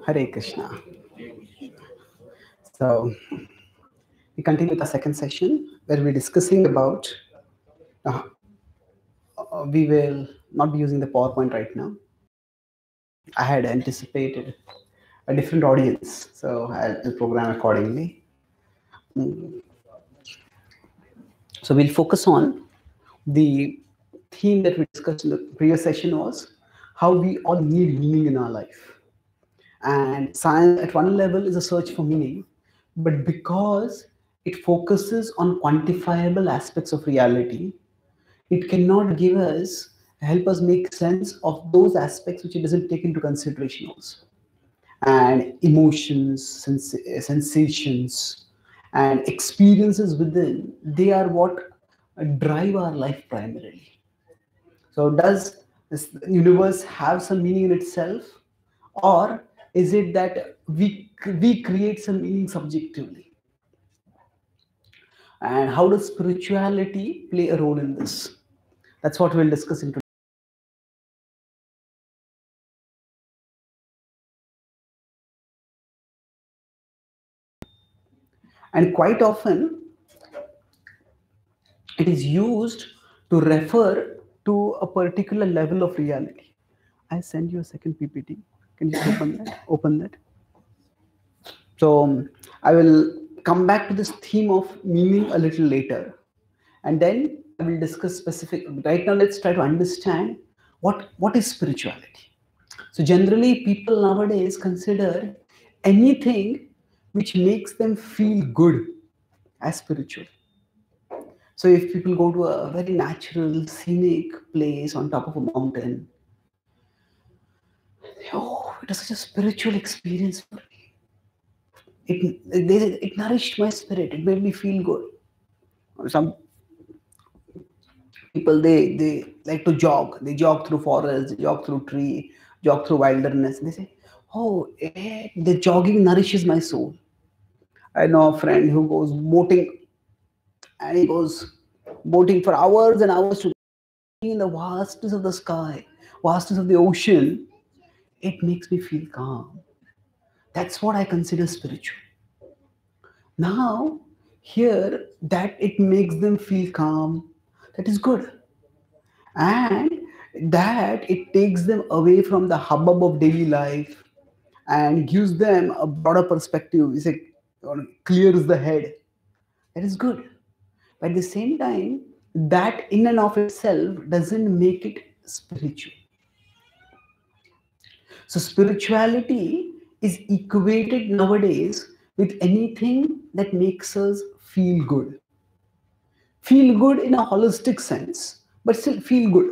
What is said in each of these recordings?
Hare Krishna. So we continue with the second session where we're discussing about. We will not be using the PowerPoint right now. I had anticipated a different audience, so I'll program accordingly. So we'll focus on the theme that we discussed in the previous session was how we all need meaning in our life. And science at one level is a search for meaning, but because it focuses on quantifiable aspects of reality, it cannot help us make sense of those aspects which it doesn't take into consideration also. And emotions, sensations, and experiences within, they are what drive our life primarily. So does this universe have some meaning in itself, or is it that we create some meaning subjectively? And how does spirituality play a role in this? That's what we'll discuss in today. And quite often, it is used to refer to a particular level of reality. I send you a second PPT. Can you open that? So I will come back to this theme of meaning a little later. And then I will discuss specific. Right now, let's try to understand what is spirituality. So generally, people nowadays consider anything which makes them feel good as spiritual. So if people go to a very natural, scenic place on top of a mountain, oh, it was such a spiritual experience for me. It nourished my spirit. It made me feel good. Some people, they like to jog. They jog through forests, they jog through tree, jog through wilderness. And they say, oh, the jogging nourishes my soul. I know a friend who goes boating, and he goes boating for hours and hours to in the vastness of the sky, vastness of the ocean. It makes me feel calm. That's what I consider spiritual. Now, here, that it makes them feel calm, that is good. And that it takes them away from the hubbub of daily life and gives them a broader perspective. It's like, clears the head. That is good. But at the same time, that in and of itself doesn't make it spiritual. So spirituality is equated nowadays with anything that makes us feel good. Feel good in a holistic sense, but still feel good.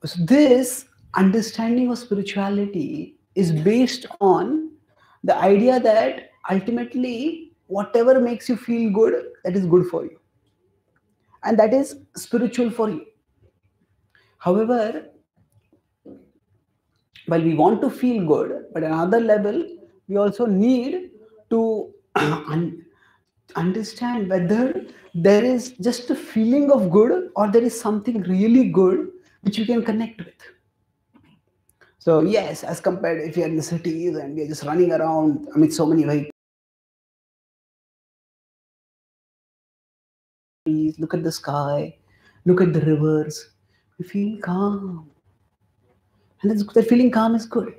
So this understanding of spirituality is based on the idea that ultimately whatever makes you feel good, that is good for you. And that is spiritual for you. However, while we want to feel good, but at another level, we also need to understand whether there is just a feeling of good or there is something really good which we can connect with. So yes, as compared if you're in the cities and we're just running around amid so many vehicles, look at the sky, look at the rivers, we feel calm. And that feeling calm is good.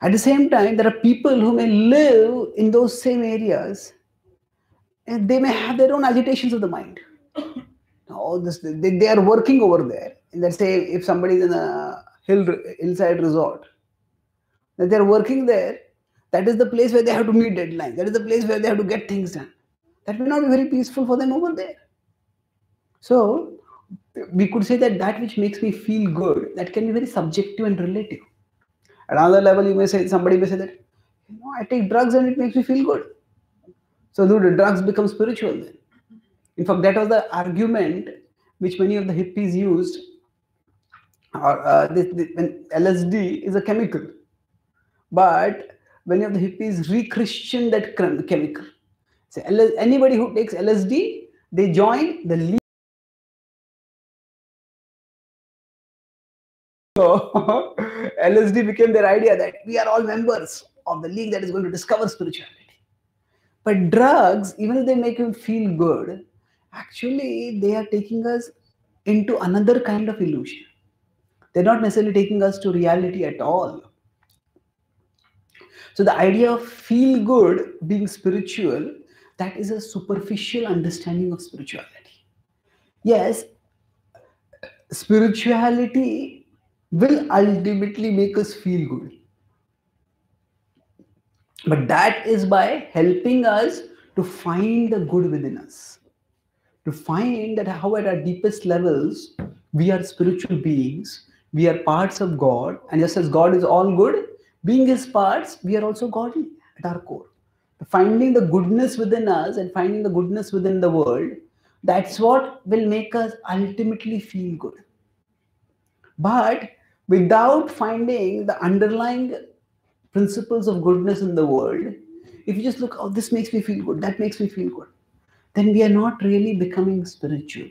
At the same time, there are people who may live in those same areas and they may have their own agitations of the mind. They are working over there. Let's say if somebody is in a hillside resort, that they are working there, that is the place where they have to meet deadlines. That is the place where they have to get things done. That may not be very peaceful for them over there. So we could say that which makes me feel good, that can be very subjective and relative. At another level, somebody may say that, I take drugs and it makes me feel good. So do the drugs become spiritual then? In fact, that was the argument which many of the hippies used. When LSD is a chemical, but many of the hippies re-Christian that chemical. So anybody who takes LSD, they join the league. So LSD became their idea that we are all members of the league that is going to discover spirituality. But drugs, even if they make you feel good, actually they are taking us into another kind of illusion. They're not necessarily taking us to reality at all. So the idea of feel good being spiritual, that is a superficial understanding of spirituality. Yes, spirituality will ultimately make us feel good. But that is by helping us to find the good within us. To find that how at our deepest levels, we are spiritual beings, we are parts of God, and just as God is all good, being His parts, we are also godly at our core. Finding the goodness within us and finding the goodness within the world, that's what will make us ultimately feel good. But without finding the underlying principles of goodness in the world, if you just look, oh, this makes me feel good, that makes me feel good, then we are not really becoming spiritual.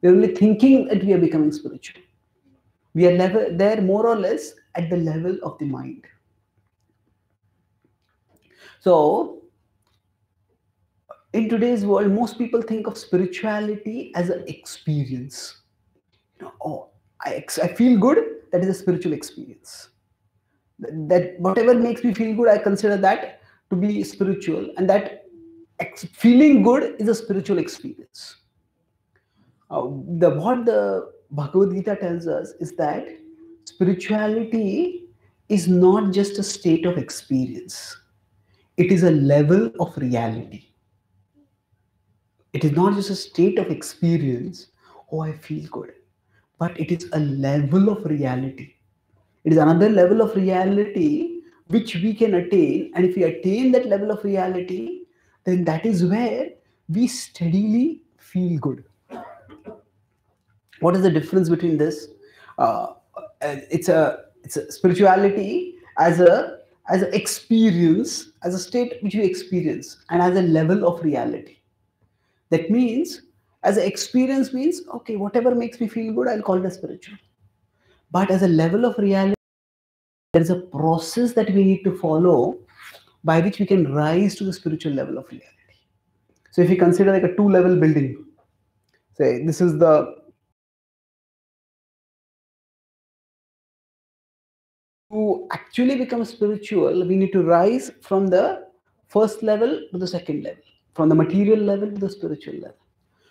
We're only thinking that we are becoming spiritual. We are there more or less at the level of the mind. So, in today's world, most people think of spirituality as an experience. Oh, I feel good, that is a spiritual experience. That whatever makes me feel good, I consider that to be spiritual, and that feeling good is a spiritual experience. What the Bhagavad-gita tells us is that spirituality is not just a state of experience. It is a level of reality. It is not just a state of experience, oh, I feel good, but it is a level of reality. It is another level of reality which we can attain. And if we attain that level of reality, then that is where we steadily feel good. What is the difference between this? It's a spirituality as an experience, as a state which we experience, and as a level of reality. That means, as an experience means, okay, whatever makes me feel good, I'll call it as spiritual. But as a level of reality, there is a process that we need to follow by which we can rise to the spiritual level of reality. So if you consider like a two-level building, say this is the to actually become spiritual, we need to rise from the first level to the second level, from the material level to the spiritual level.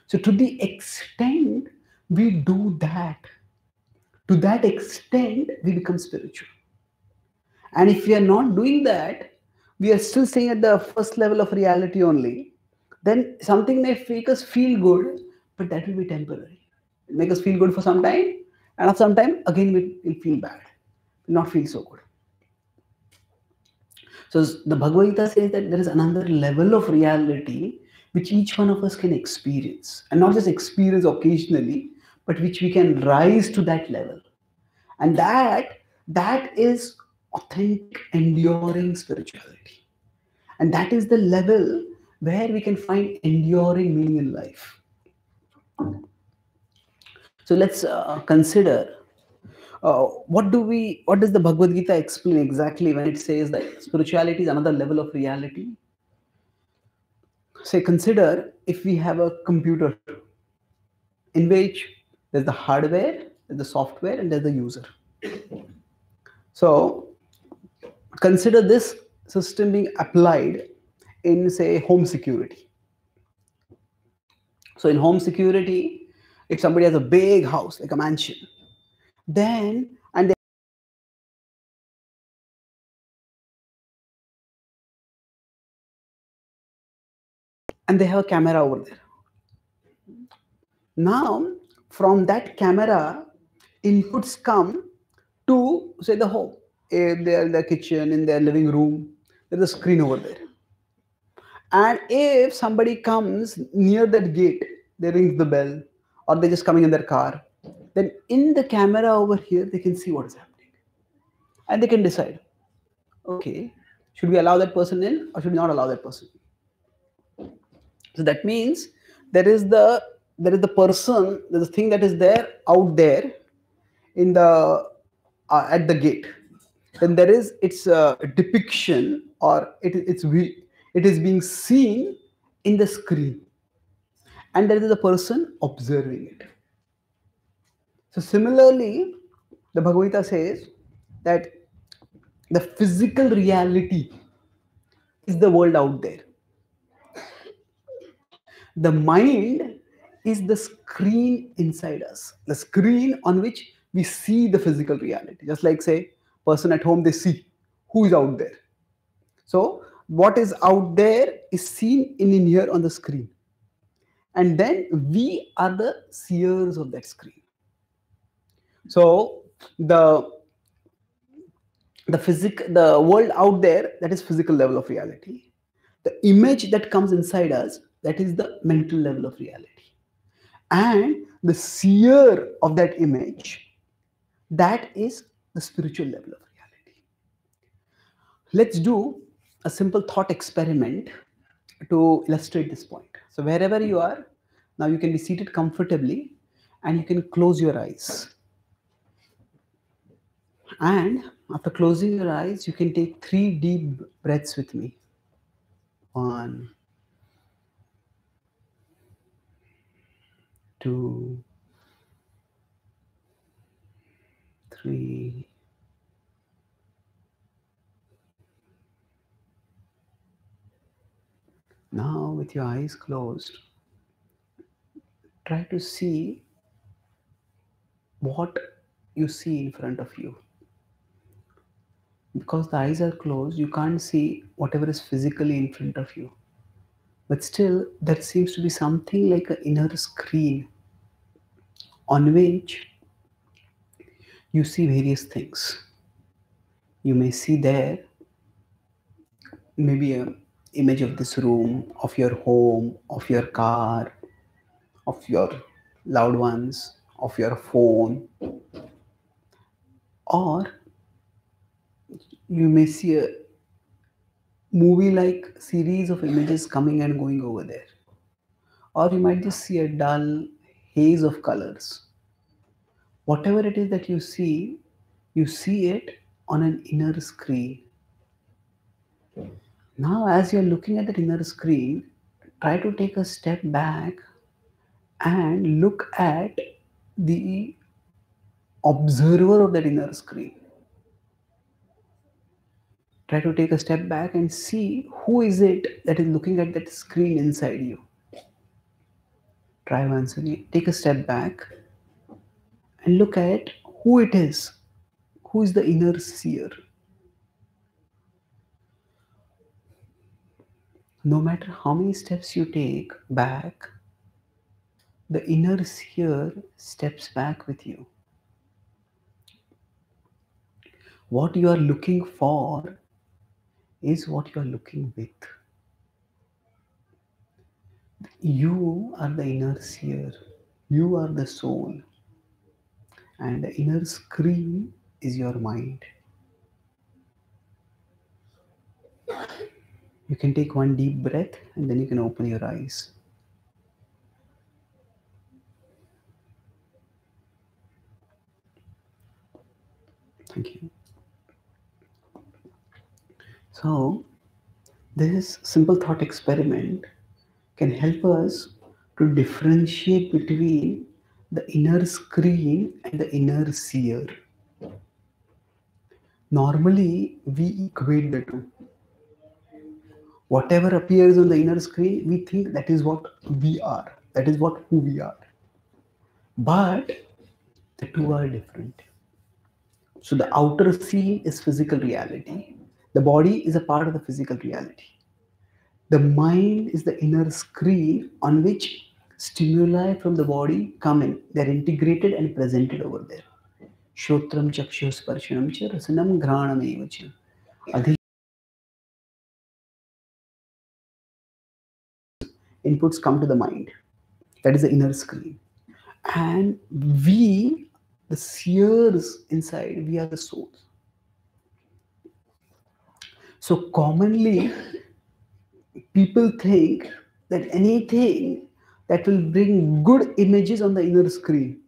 So to the extent we do that, to that extent we become spiritual. And if we are not doing that, we are still staying at the first level of reality only, then something may make us feel good, but that will be temporary. It will make us feel good for some time, and after some time, again we'll feel bad, we'll not feel so good. So the Bhagavad-gita says that there is another level of reality which each one of us can experience, and not just experience occasionally, but which we can rise to that level. And that is authentic, enduring spirituality. And that is the level where we can find enduring meaning in life. So let's consider what does the Bhagavad-gita explain exactly when it says that spirituality is another level of reality? Say, consider if we have a computer in which there's the hardware, there's the software, and there's the user. So consider this system being applied in, say, home security. So in home security, if somebody has a big house, like a mansion, then and they have a camera over there. Now, from that camera, inputs come to, say, the home. If they're in the kitchen, in their living room, there's a screen over there. And if somebody comes near that gate, they ring the bell, or they're just coming in their car, then in the camera over here, they can see what is happening. And they can decide, okay, should we allow that person in or should we not allow that person in? So that means there is the person, there's a thing that is there out there in the at the gate. then there is its depiction, or it is being seen in the screen, and there is a person observing it. So similarly, the Bhagavad-gita says that the physical reality is the world out there. The mind is the screen inside us, the screen on which we see the physical reality. Just like, say, person at home, they see who is out there. So what is out there is seen in here on the screen, and then we are the seers of that screen. So the world out there, that is physical level of reality. The image that comes inside us, that is the mental level of reality. And the seer of that image, that is the spiritual level of reality. Let's do a simple thought experiment to illustrate this point. So wherever you are, now you can be seated comfortably and you can close your eyes. And after closing your eyes, you can take 3 deep breaths with me. 1, 2, 3. Now, with your eyes closed, try to see what you see in front of you. Because the eyes are closed, you can't see whatever is physically in front of you. But still, there seems to be something like an inner screen on which you see various things. You may see there maybe an image of this room, of your home, of your car, of your loved ones, of your phone, or you may see a movie-like series of images coming and going over there, or you might just see a dull haze of colors. Whatever it is that you see it on an inner screen. Now, as you're looking at that inner screen, try to take a step back and look at the observer of that inner screen. Try to take a step back and see who is it that is looking at that screen inside you. Try once again. Take a step back and look at who it is. Who is the inner seer? No matter how many steps you take back, the inner seer steps back with you. What you are looking for is what you are looking with. You are the inner seer. You are the soul. And the inner screen is your mind. You can take one deep breath and then you can open your eyes. Thank you. So, this simple thought experiment can help us to differentiate between the inner screen and the inner seer. Normally, we equate the two. Whatever appears on the inner screen, we think that is what we are. That is what who we are. But the two are different. So the outer scene is physical reality. The body is a part of the physical reality. The mind is the inner screen on which stimuli from the body come in. They are integrated and presented over there. Shotram chakshus sparshanam cha rasanam ghranam eva cha. Inputs come to the mind. That is the inner screen. And we, the seers inside, we are the souls. So commonly, people think that anything that will bring good images on the inner screen,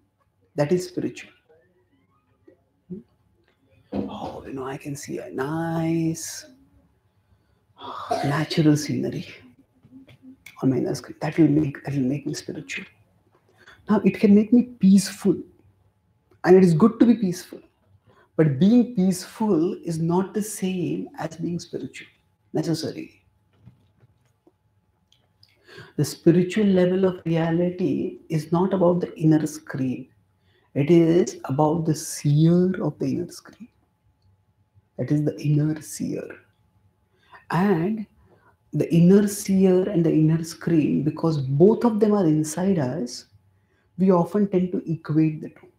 that is spiritual. Oh, I can see a nice natural scenery on my inner screen. That will make me spiritual. Now it can make me peaceful, and it is good to be peaceful. But being peaceful is not the same as being spiritual necessarily. The spiritual level of reality is not about the inner screen. It is about the seer of the inner screen. That is the inner seer. And the inner seer and the inner screen, because both of them are inside us, we often tend to equate the two.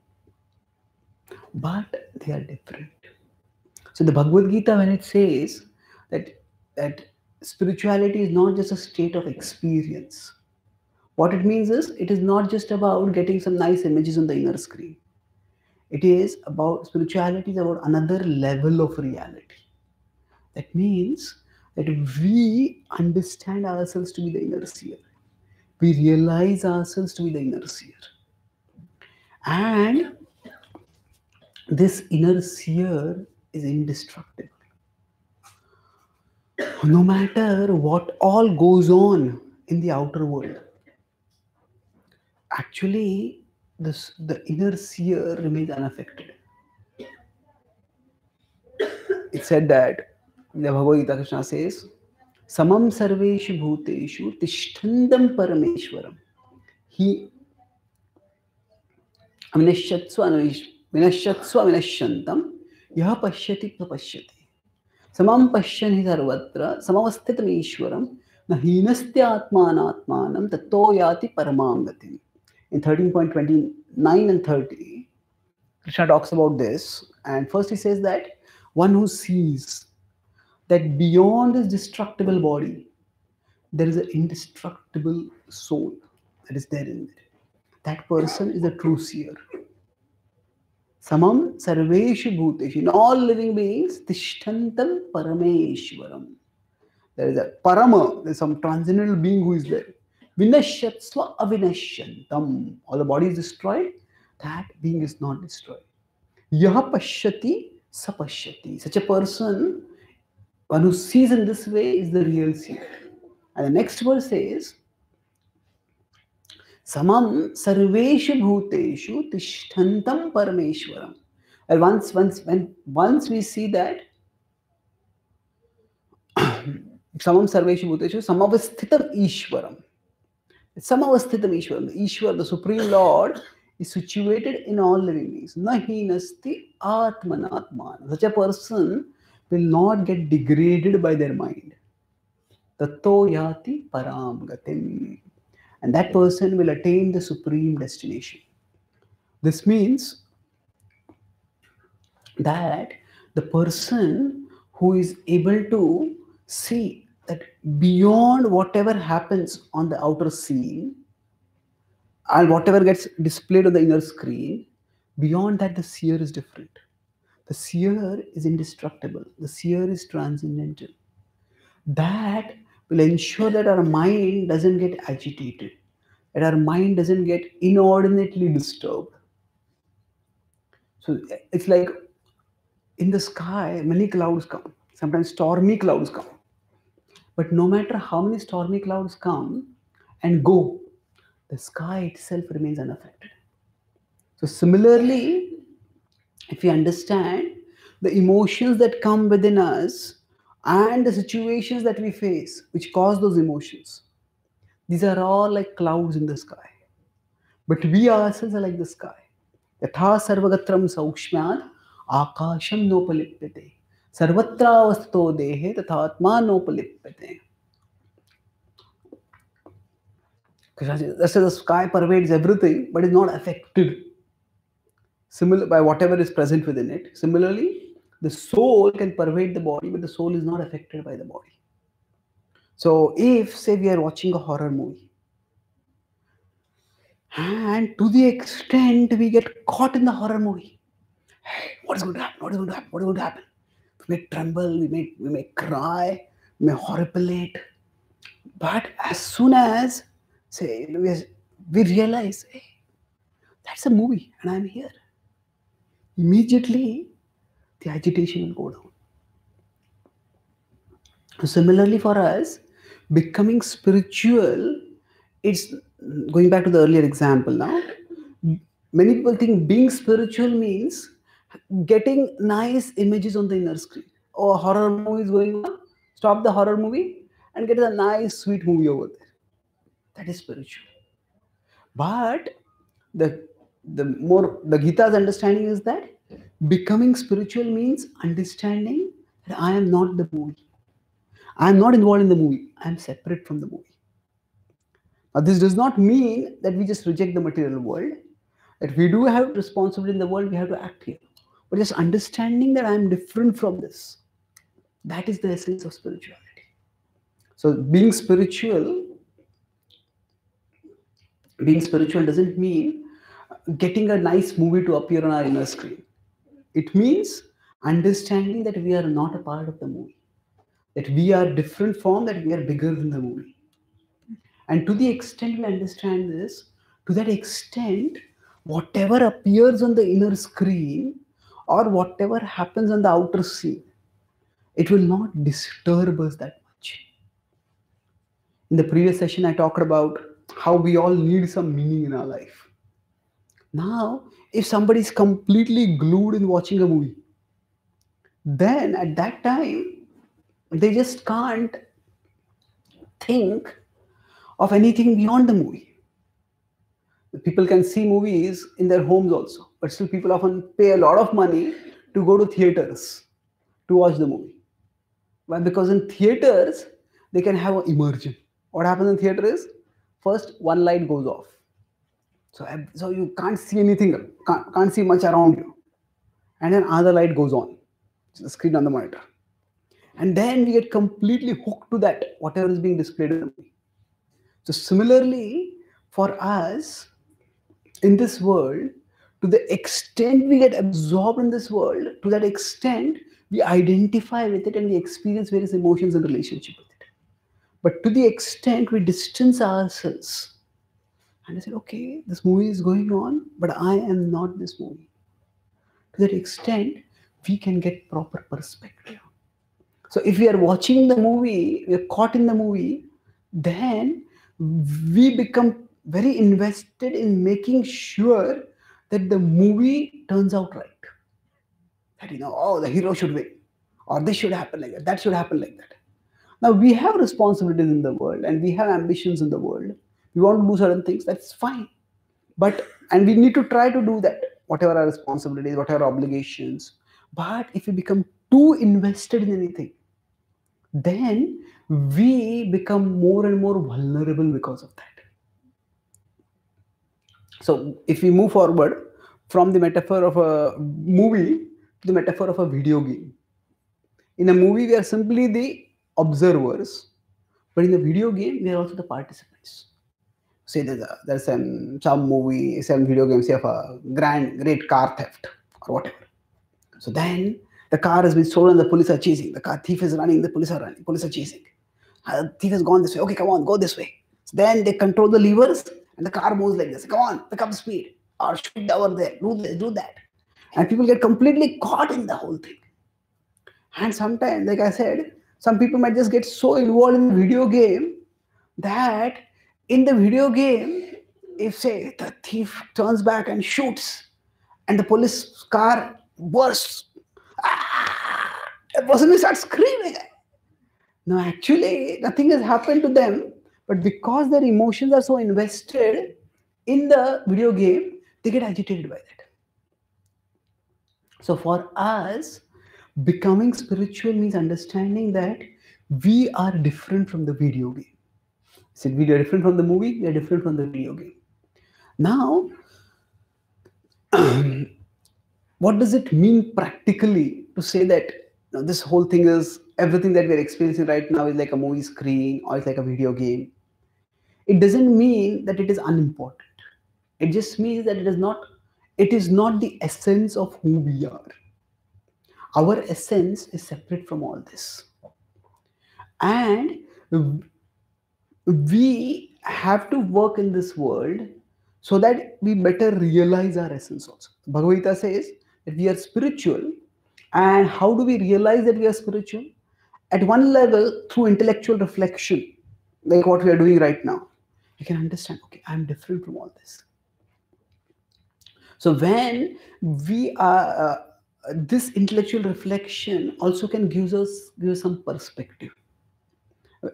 But they are different. So the Bhagavad-gita, when it says that spirituality is not just a state of experience, what it means is it is not just about getting some nice images on the inner screen. It is about spirituality is about another level of reality. That means that we understand ourselves to be the inner seer. We realize ourselves to be the inner seer. And this inner seer is indestructible. No matter what all goes on in the outer world, actually the inner seer remains unaffected. It said that the Bhagavad-gita, Krishna says, Samam sarveshu bhuteshu tishthandam parameshwaram. He vinashatsva vinashyantam yaha pashyati prapashyati. Samam pashyan hi sarvatra samavasthitam ishwaram na hinastya atmanatmanam tato yati paramam. In 13.29 and 30, Krishna talks about this. And first he says that one who sees that beyond this destructible body, there is an indestructible soul that is there in it. That person is a true seer. Samam sarveshu bhuteshu. In all living beings, tishtantam parameshwaram. There is a parama, there is some transcendental being who is there. Vinashatsva avinashyantam. All the body is destroyed, that being is not destroyed. Yaha pashyati sapashyati. Such a person, one who sees in this way, is the real seer. And the next verse says, Samam sarveshu bhuteshu tishtantam parameshwaram. And once we see that Samam sarveshu bhuteshu samavasthitam ishwaram. Samavasthitam ishwaram. The Ishwar, the Supreme Lord, is situated in all living beings. Nahi nasti atmanatman. Such a person will not get degraded by their mind. Tato yati param gatim. And that person will attain the supreme destination. This means that the person who is able to see that beyond whatever happens on the outer scene and whatever gets displayed on the inner screen, beyond that the seer is different. The seer is indestructible. The seer is transcendental. That will ensure that our mind doesn't get agitated, that our mind doesn't get inordinately disturbed. So it's like in the sky, many clouds come. Sometimes stormy clouds come. But no matter how many stormy clouds come and go, the sky itself remains unaffected. So similarly, if we understand the emotions that come within us and the situations that we face which cause those emotions, these are all like clouds in the sky. But we ourselves are like the sky. Yatha sarvagatram saukshmyad akasham nopalipyate. Sarvatra avasthato dehe tatha atma nopalipyate. Just as the sky pervades everything but is not affected by whatever is present within it. Similarly, the soul can pervade the body, but the soul is not affected by the body. So if, say, we are watching a horror movie, and to the extent we get caught in the horror movie, hey, what is going to happen? What is going to happen? What is going to happen? We may tremble, we may cry, we may horripilate. But as soon as, say, we realize, hey, that's a movie and I'm here, immediately the agitation will go down. Similarly, for us, becoming spiritual, it's going back to the earlier example now. Many people think being spiritual means getting nice images on the inner screen. Oh, a horror movie is going on. Stop the horror movie and get a nice, sweet movie over there. That is spiritual. But the Gita's understanding is that becoming spiritual means understanding that I am not the movie. I am not involved in the movie. I am separate from the movie. Now, this does not mean that we just reject the material world. That we do have responsibility in the world, we have to act here. But just understanding that I am different from this. That is the essence of spirituality. So being spiritual doesn't mean getting a nice movie to appear on our inner screen. It means understanding that we are not a part of the movie. That we are different from, that we are bigger than the movie. And to the extent we understand this, to that extent, whatever appears on the inner screen or whatever happens on the outer scene, it will not disturb us that much. In the previous session, I talked about how we all need some meaning in our life. Now, if somebody is completely glued in watching a movie, then at that time, they just can't think of anything beyond the movie. People can see movies in their homes also, but still people often pay a lot of money to go to theaters to watch the movie. Why? Because in theaters, they can have an immersion. What happens in theater is, first one light goes off. So you can't see anything, can't see much around you. And then another light goes on, the screen on the monitor. And then we get completely hooked to that, whatever is being displayed in the movie. So similarly, for us, in this world, to the extent we get absorbed in this world, to that extent we identify with it and we experience various emotions in relationship with it. But to the extent we distance ourselves and I said, okay, this movie is going on, but I am not this movie. To that extent, we can get proper perspective. So if we are watching the movie, we are caught in the movie, then we become very invested in making sure that the movie turns out right. That, oh, the hero should win, or this should happen like that should happen like that. Now, we have responsibilities in the world and we have ambitions in the world. We want to do certain things, that's fine. And we need to try to do that, whatever our responsibilities, whatever our obligations. But if we become too invested in anything, then we become more and more vulnerable because of that. So if we move forward from the metaphor of a movie to the metaphor of a video game. In a movie, we are simply the observers, but in the video game, we are also the participants. Say there's some movie, some video game, say of a great car theft or whatever. So then the car has been stolen, the police are chasing. The car thief is running, the police are running, police are chasing. The thief has gone this way. Okay, come on, go this way. So then they control the levers and the car moves like this. Come on, pick up speed or shoot over there, do this, do that. And people get completely caught in the whole thing. And sometimes, like I said, some people might just get so involved in the video game that in the video game, if say the thief turns back and shoots and the police car bursts, the person will start screaming. No, actually, nothing has happened to them, but because their emotions are so invested in the video game, they get agitated by that. So for us, becoming spiritual means understanding that we are different from the video game. So we are different from the movie, we are different from the video game. Now, what does it mean practically to say that this whole thing is, everything that we're experiencing right now is like a movie screen or it's like a video game? It doesn't mean that it is unimportant. It just means that it is not the essence of who we are. Our essence is separate from all this. And we have to work in this world so that we better realize our essence also. Bhagavad-gita says that we are spiritual And how do we realize that we are spiritual? At one level, through intellectual reflection, like what we are doing right now, we can understand, okay, I'm different from all this. So when we are, this intellectual reflection also can give us some perspective.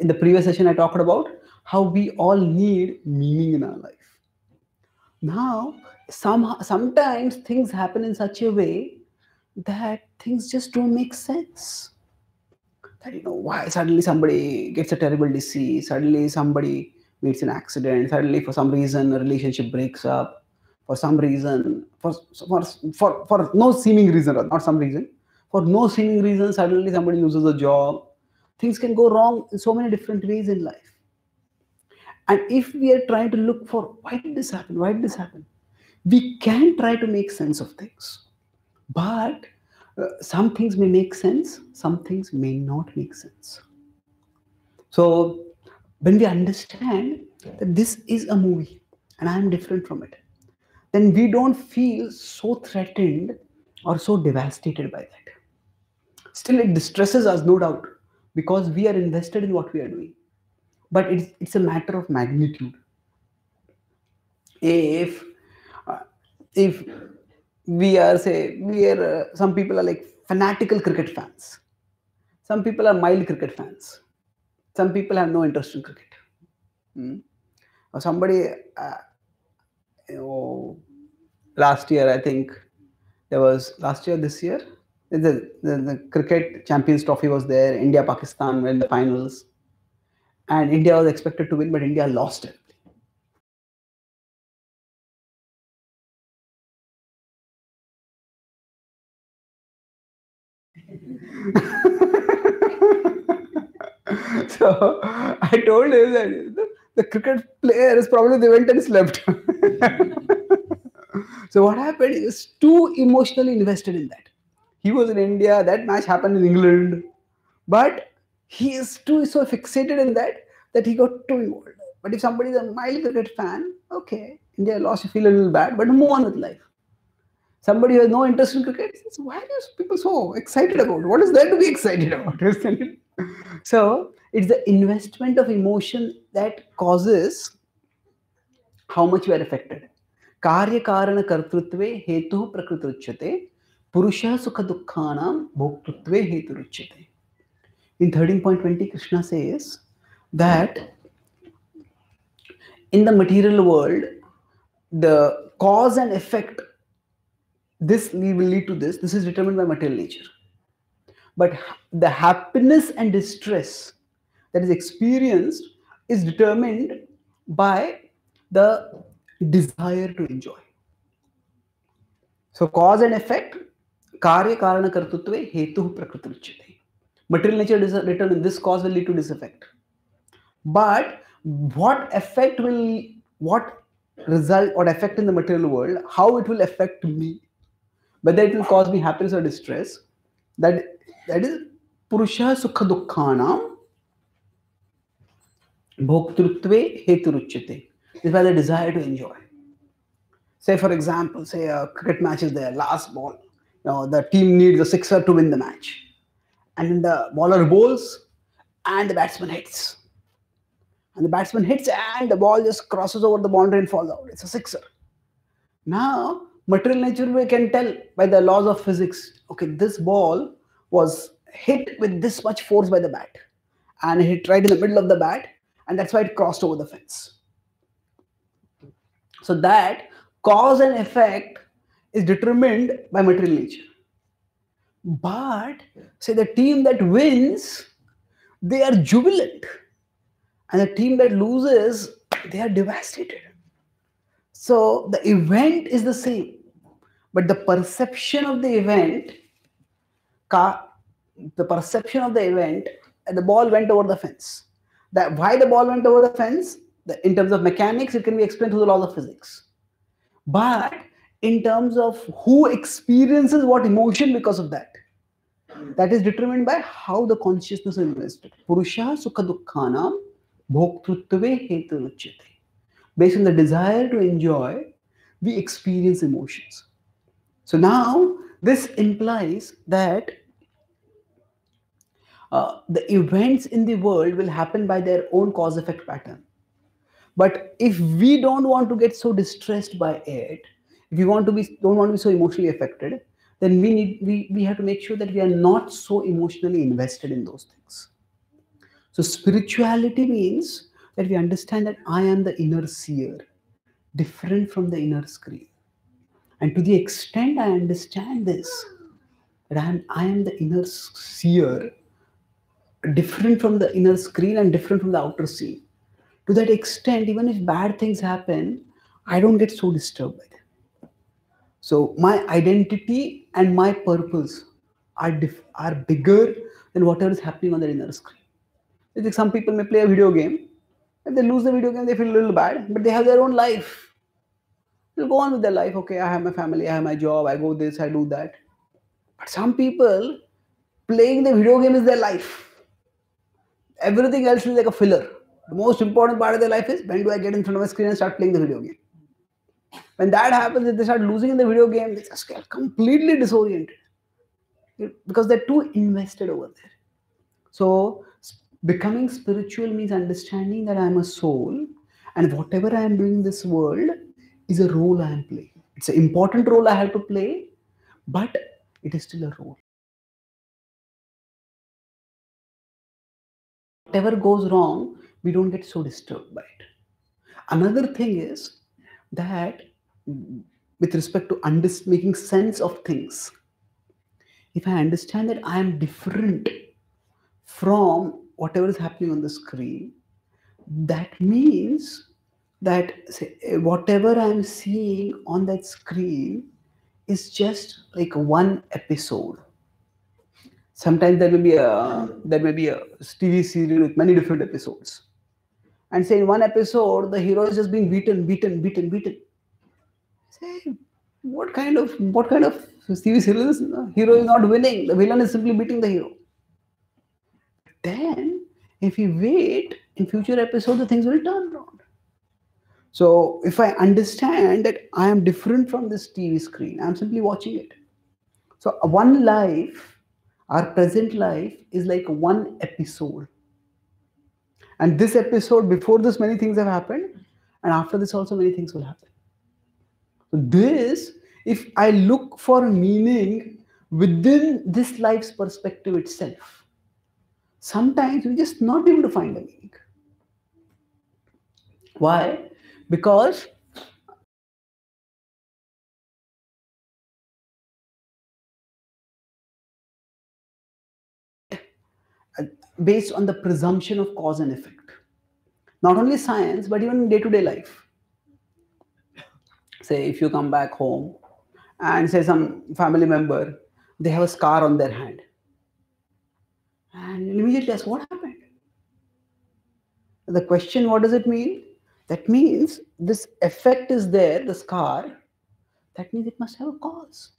In the previous session, I talked about how we all need meaning in our life. Now, sometimes things happen in such a way that things just don't make sense. That, why suddenly somebody gets a terrible disease, suddenly somebody meets an accident, suddenly for some reason a relationship breaks up, for some reason, for no seeming reason, or not some reason, for no seeming reason, suddenly somebody loses a job. Things can go wrong in so many different ways in life. And if we are trying to look for why did this happen, why did this happen, we can try to make sense of things. But some things may make sense, some things may not make sense. So when we understand that this is a movie and I am different from it, then we don't feel so threatened or so devastated by that. Still, it distresses us, no doubt, because we are invested in what we are doing. But it's a matter of magnitude. If uh, if some people are like fanatical cricket fans, some people are mild cricket fans, some people have no interest in cricket. Or somebody, you know, last year, I think there was last year, this year, the cricket champions trophy was there. India Pakistan were in the finals, and India was expected to win, but India lost it. So I told him that the cricket players probably they went and slept. So what happened? He was too emotionally invested in that. He was in India. That match happened in England, but he is too so fixated in that he got too involved. But if somebody is a mild cricket fan, okay, India lost, you feel a little bad, but move on with life. Somebody who has no interest in cricket says, why are people so excited about? What is there to be excited about? So it's the investment of emotion that causes how much we are affected. Karya karana kartrutve hetu prakritruchyate purusha sukha dukkhanam bhoktutve hetu ruchyate. In 13.20, Krishna says that in the material world, the cause and effect, this will lead to this. This is determined by material nature. But the happiness and distress that is experienced is determined by the desire to enjoy. So cause and effect, karya karana kartutve hetu prakritruchyate. Material nature determines this cause will lead to this effect. But what effect in the material world, how it will affect me, whether it will cause me happiness or distress, that is purusha sukha dukkhanam bhoktrutve heturuchyate. This is by the desire to enjoy. Say for example, say a cricket match is there, last ball, the team needs a sixer to win the match, and the bowler bowls and the batsman hits. And the batsman hits and the ball just crosses over the boundary and falls out. It's a sixer. Now, material nature we can tell by the laws of physics, okay, this ball was hit with this much force by the bat and it hit right in the middle of the bat, and that's why it crossed over the fence. So that cause and effect is determined by material nature. But say the team that wins, they are jubilant, and the team that loses, they are devastated. So the event is the same, but the perception of the event, the ball went over the fence. That why the ball went over the fence, in terms of mechanics, it can be explained through the laws of physics. But in terms of who experiences what emotion because of that is determined by how the consciousness is invested. Purusha sukha dukkhanam bhoktrutve hetu ruchyate. Based on the desire to enjoy, we experience emotions. So now This implies that the events in the world will happen by their own cause effect pattern. But if we don't want to get so distressed by it, if we don't want to be so emotionally affected, then we have to make sure that we are not so emotionally invested in those things. So spirituality means that we understand that I am the inner seer, different from the inner screen. And to the extent I understand this, that I am the inner seer, different from the inner screen and different from the outer scene. To that extent, even if bad things happen, I don't get so disturbed by them. So my identity and my purpose are bigger than whatever is happening on the inner screen. It's like some people may play a video game. If they lose the video game, they feel a little bad, but they have their own life. They'll go on with their life. Okay, I have my family, I have my job, I go this, I do that. But some people, playing the video game is their life. Everything else is like a filler. The most important part of their life is, when do I get in front of a screen and start playing the video game? When that happens, if they start losing in the video game, they just get completely disoriented because they're too invested over there. So becoming spiritual means understanding that I'm a soul, and whatever I am doing in this world is a role I am playing. It's an important role I have to play, but it is still a role. Whatever goes wrong, we don't get so disturbed by it. Another thing is that with respect to making sense of things, if I understand that I am different from whatever is happening on the screen, that means that whatever I'm seeing on that screen is just like one episode. Sometimes there may be a TV serial with many different episodes, and say in one episode the hero is just being beaten. Say, what kind of TV serial is the hero is not winning? The villain is simply beating the hero. Then, if we wait, in future episodes, the things will turn around. So, if I understand that I am different from this TV screen, I'm simply watching it. So, one life, our present life, is like one episode. And this episode, before this, many things have happened, and after this, also many things will happen. So this, if I look for meaning within this life's perspective itself, sometimes we just not be able to find a meaning. Why? Because based on the presumption of cause and effect. Not only science, but even in day-to-day life. Say if you come back home and say some family member, they have a scar on their hand. And immediately ask, what happened? The question, what does it mean? That means this effect is there, the scar. That means it must have a cause.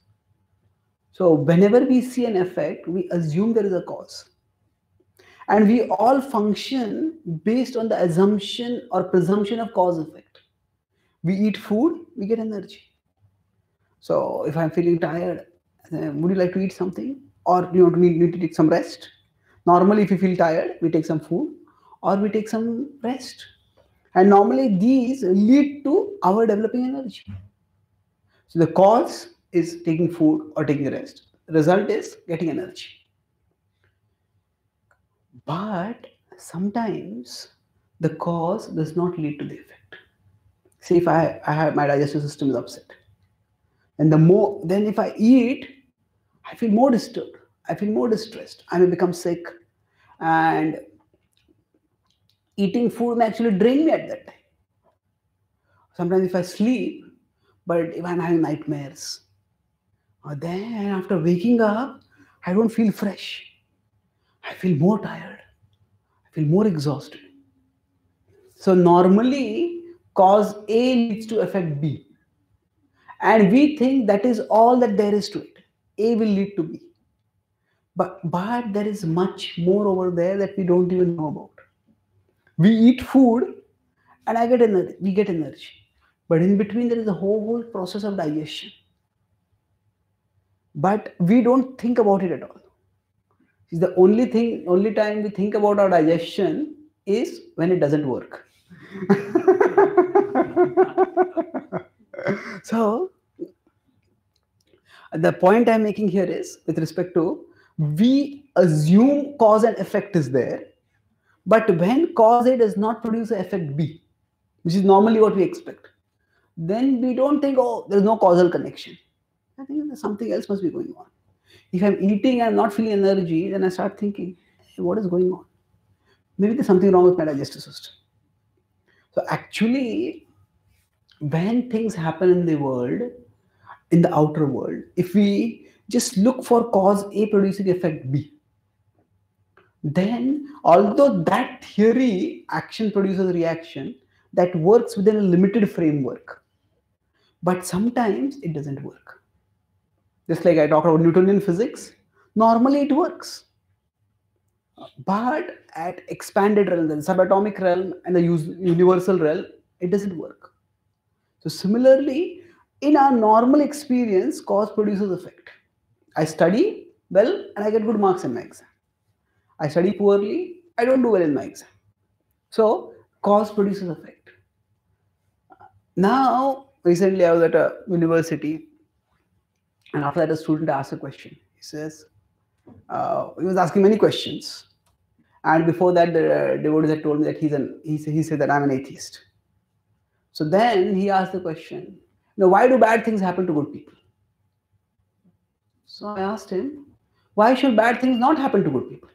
So whenever we see an effect, we assume there is a cause. And we all function based on the assumption or presumption of cause effect. We eat food, we get energy. So if I'm feeling tired, would you like to eat something? Or you need to take some rest? Normally, if you feel tired, we take some food or we take some rest. And normally these lead to our developing energy. So the cause is taking food or taking rest. The result is getting energy. But sometimes the cause does not lead to the effect. Say if I have my digestive system is upset. And then if I eat, I feel more disturbed. I feel more distressed. I may become sick. And eating food may actually drain me at that time. Sometimes if I sleep, but if I'm having nightmares, or then after waking up, I don't feel fresh. I feel more tired. I feel more exhausted. So normally, cause A leads to effect B. And we think that is all that there is to it. A will lead to B. But there is much more over there that we don't even know about. We eat food and we get energy. But in between, there is a whole process of digestion. but we don't think about it at all. It's the only time we think about our digestion is when it doesn't work. So the point I'm making here is with respect to, we assume cause and effect is there, but when cause A does not produce effect B, which is normally what we expect, then we don't think, oh, there's no causal connection. I think there's something else must be going on. If I'm eating and I'm not feeling energy, then I start thinking, hey, what is going on? Maybe there's something wrong with my digestive system. So actually, when things happen in the world, in the outer world, if we just look for cause A producing effect B, then although that theory, action produces reaction, that works within a limited framework, but sometimes it doesn't work. Just like I talked about Newtonian physics, normally it works. But at expanded realm, the subatomic realm and the universal realm, it doesn't work. So similarly, in our normal experience, cause produces effect. I study well and I get good marks in my exam. I study poorly, I don't do well in my exam. So cause produces effect. Now, recently I was at a university, and after that a student asked a question. He says, he was asking many questions. And before that, the devotees had told me that he said that I'm an atheist. So then he asked the question, why do bad things happen to good people? So I asked him, why should bad things not happen to good people?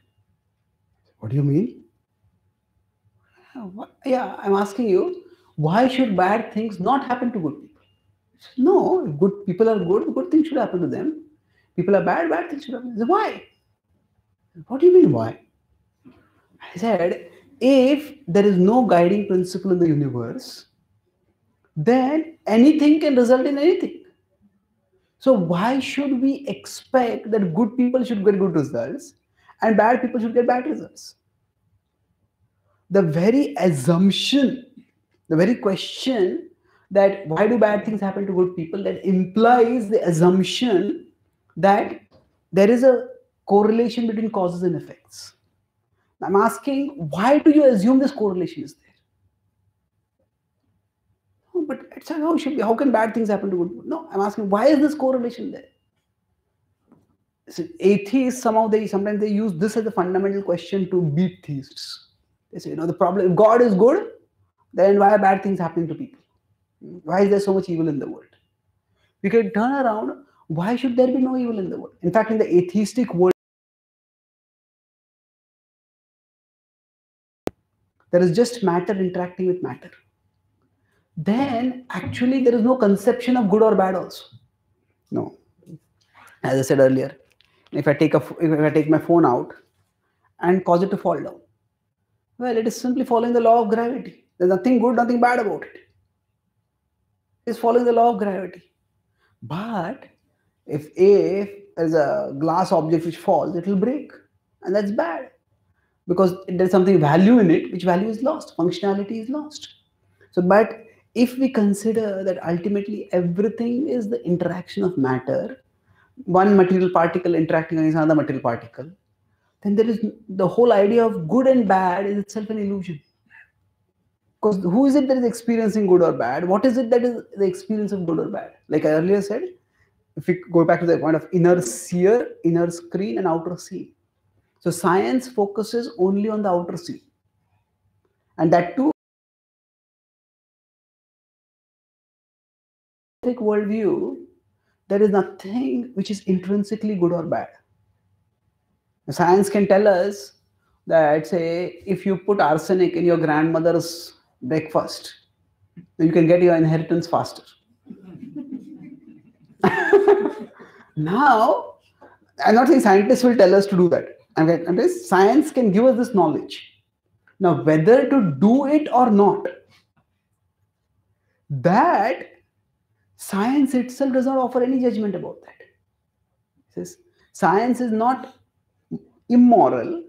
What do you mean? Yeah, I'm asking you, why should bad things not happen to good people? No, if good people are good things should happen to them. People are bad things should happen to them. Why? What do you mean, why? I said, if there is no guiding principle in the universe, then anything can result in anything. So why should we expect that good people should get good results and bad people should get bad results? The very assumption, the very question that why do bad things happen to good people, that implies the assumption that there is a correlation between causes and effects. I'm asking, why do you assume this correlation is there? Oh, but it's how it should be. How can bad things happen to good people? No, I'm asking, why is this correlation there? So atheists, sometimes they use this as a fundamental question to beat theists. They say, the problem, if God is good, then why are bad things happening to people? Why is there so much evil in the world? We can turn around, why should there be no evil in the world? In fact, in the atheistic world, there is just matter interacting with matter. Then actually there is no conception of good or bad also. No. As I said earlier, if I take my phone out and cause it to fall down, well, it is simply following the law of gravity. There's nothing good, nothing bad about it. It is following the law of gravity. But if there's a glass object which falls, it will break, and that's bad, because there's something value in it, which value is lost, functionality is lost. So, but if we consider that ultimately everything is the interaction of matter, one material particle interacting against another material particle, then there is the whole idea of good and bad is itself an illusion. Because who is it that is experiencing good or bad? What is it that is the experience of good or bad? Like I earlier said, if we go back to the point of inner seer, inner screen, and outer scene. So science focuses only on the outer scene. And that too, worldview, there is nothing which is intrinsically good or bad. Science can tell us that, say, if you put arsenic in your grandmother's breakfast, you can get your inheritance faster. Now, I'm not saying scientists will tell us to do that. I'm saying science can give us this knowledge. Now, whether to do it or not, that science itself does not offer any judgment about that. It says, science is not immoral,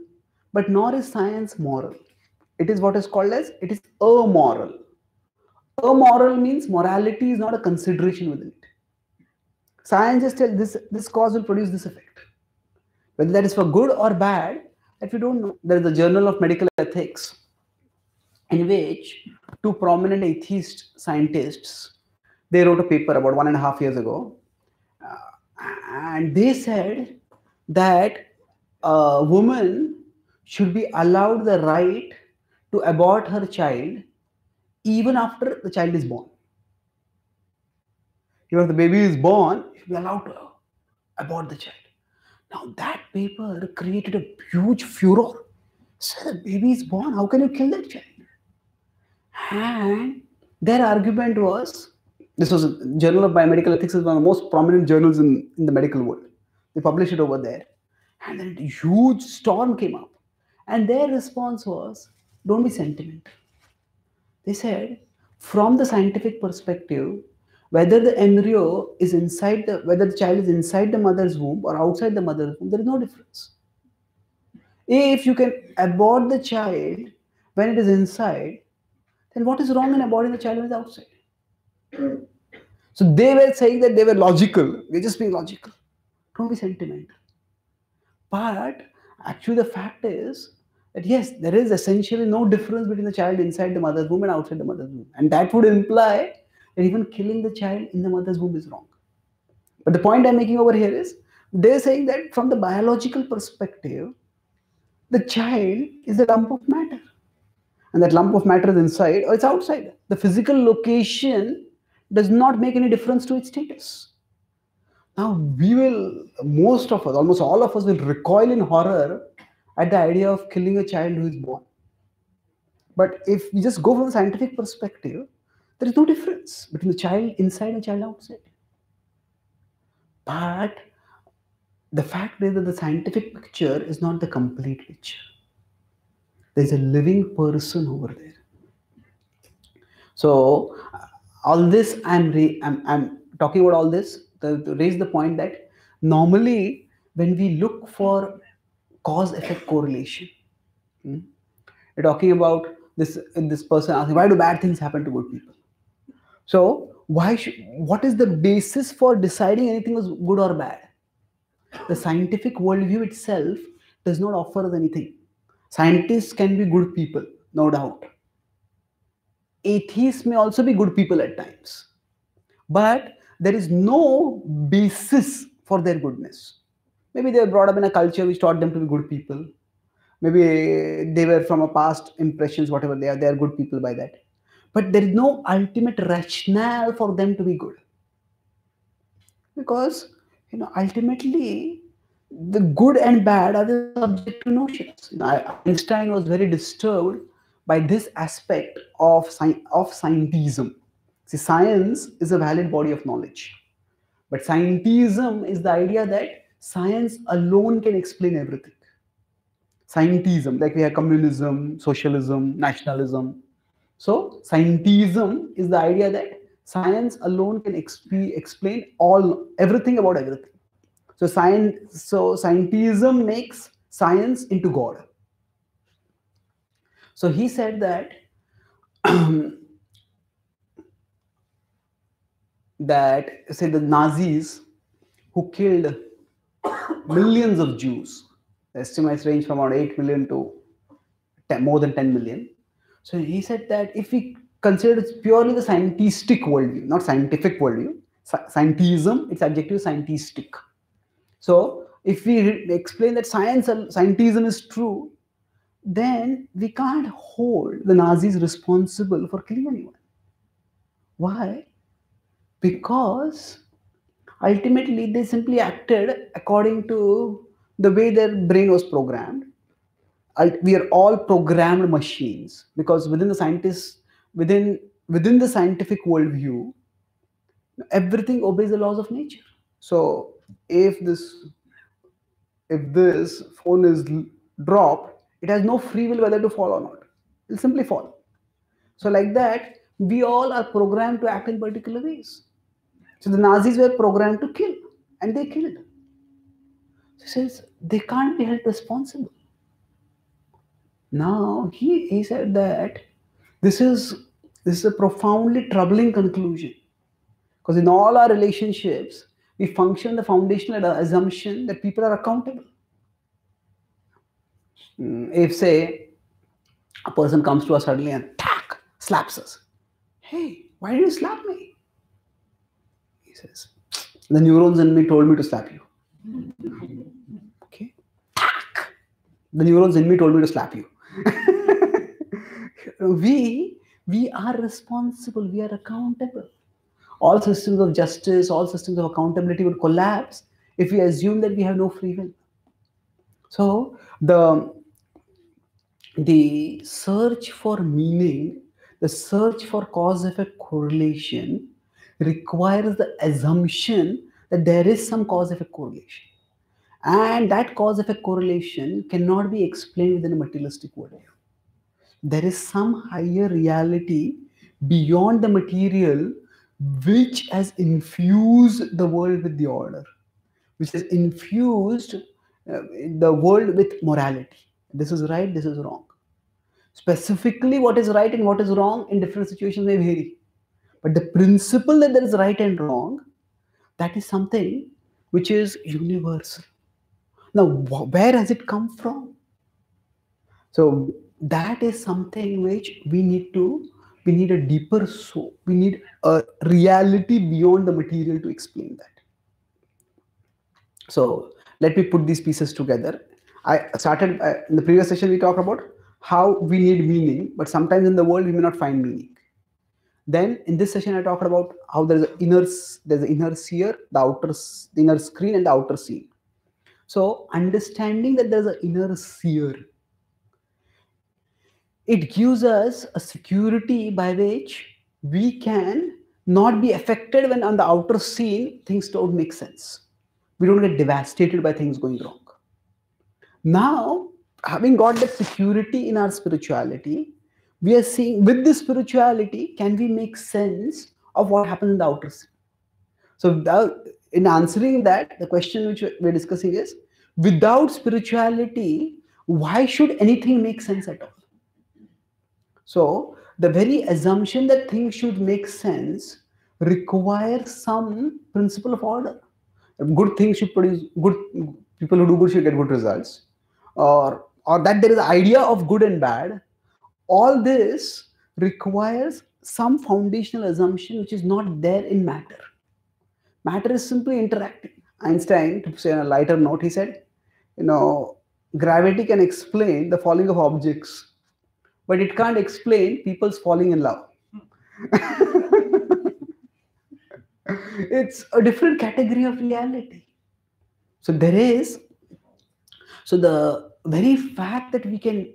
but nor is science moral. It is what is called as, it is amoral. Amoral means morality is not a consideration within it. Scientists tell this cause will produce this effect. Whether that is for good or bad, that we don't know. There is a Journal of Medical Ethics in which two prominent atheist scientists, they wrote a paper about 1.5 years ago, and they said that a woman should be allowed the right to abort her child even after the child is born. Even if the baby is born, you should be allowed to abort the child. Now that paper created a huge furor. So the baby is born, how can you kill that child? And their argument was, this was a Journal of Biomedical Ethics, is one of the most prominent journals in the medical world. They published it over there. And then a huge storm came up. And their response was, don't be sentimental. They said, from the scientific perspective, whether the embryo is whether the child is inside the mother's womb or outside the mother's womb, there is no difference. If you can abort the child when it is inside, then what is wrong in aborting the child when it is outside? So they were saying that they were logical. We're just being logical. Don't be sentimental. But actually the fact is that yes, there is essentially no difference between the child inside the mother's womb and outside the mother's womb. And that would imply that even killing the child in the mother's womb is wrong. But the point I'm making over here is, they're saying that from the biological perspective, the child is a lump of matter. And that lump of matter is inside or it's outside. The physical location does not make any difference to its status. Now, most of us, almost all of us, will recoil in horror at the idea of killing a child who is born. But if we just go from the scientific perspective, there is no difference between the child inside and child outside. But the fact is that the scientific picture is not the complete picture. There's a living person over there. So all this, I'm talking about all this to raise the point that normally when we look for cause-effect correlation, we're talking about this person asking, why do bad things happen to good people? So what is the basis for deciding anything is good or bad? The scientific worldview itself does not offer us anything. Scientists can be good people, no doubt. Atheists may also be good people at times. But there is no basis for their goodness. Maybe they were brought up in a culture which taught them to be good people. Maybe they were from a past impressions, whatever they are good people by that. But there is no ultimate rationale for them to be good. Because, ultimately, the good and bad are the subjective notions. Einstein was very disturbed by this aspect of scientism. See, science is a valid body of knowledge. But scientism is the idea that science alone can explain everything. Scientism, like we have communism, socialism, nationalism. So scientism is the idea that science alone can explain everything about everything. So scientism makes science into God. So he said that say the Nazis who killed millions of Jews, the estimates range from around 8 million to more than 10 million. So he said that if we consider it purely the scientific worldview, not scientific worldview, scientism, its adjective is scientific. So if we explain that scientism is true, then we can't hold the Nazis responsible for killing anyone. Why? Because ultimately they simply acted according to the way their brain was programmed. We are all programmed machines, because within the scientific worldview, everything obeys the laws of nature. So if this phone is dropped, it has no free will whether to fall or not. It will simply fall. So like that, we all are programmed to act in particular ways. So the Nazis were programmed to kill, and they killed. So he says they can't be held responsible. Now he said that this is a profoundly troubling conclusion, because in all our relationships we function the foundational assumption that people are accountable. If, say, a person comes to us suddenly and slaps us. Hey, why did you slap me? He says, the neurons in me told me to slap you. Okay. The neurons in me told me to slap you. We are responsible. We are accountable. All systems of justice, all systems of accountability would collapse if we assume that we have no free will. So the search for meaning, the search for cause-effect correlation requires the assumption that there is some cause-effect correlation. And that cause-effect correlation cannot be explained within a materialistic worldview. There is some higher reality beyond the material which has infused the world with the order, which has infused the world with morality. This is right, this is wrong. Specifically, what is right and what is wrong in different situations may vary. But the principle that there is right and wrong, that is something which is universal. Now, where has it come from? So that is something which we need a deeper soul. We need a reality beyond the material to explain that. So let me put these pieces together. I started in the previous session, we talked about how we need meaning, but sometimes in the world we may not find meaning. Then in this session, I talked about how there's an inner seer, the inner screen and the outer scene. So understanding that there's an inner seer, it gives us a security by which we can not be affected when on the outer scene things don't make sense. We don't get devastated by things going wrong. Now, having got that security in our spirituality, we are seeing with this spirituality, can we make sense of what happens in the outer scene? So in answering that, the question which we're discussing is, without spirituality, why should anything make sense at all? So the very assumption that things should make sense requires some principle of order. Good things should produce good, people who do good should get good results, or that there is an idea of good and bad. All this requires some foundational assumption which is not there in matter. Matter is simply interacting. Einstein, to say on a lighter note, he said, gravity can explain the falling of objects, but it can't explain people's falling in love. It's a different category of reality. So the very fact that we can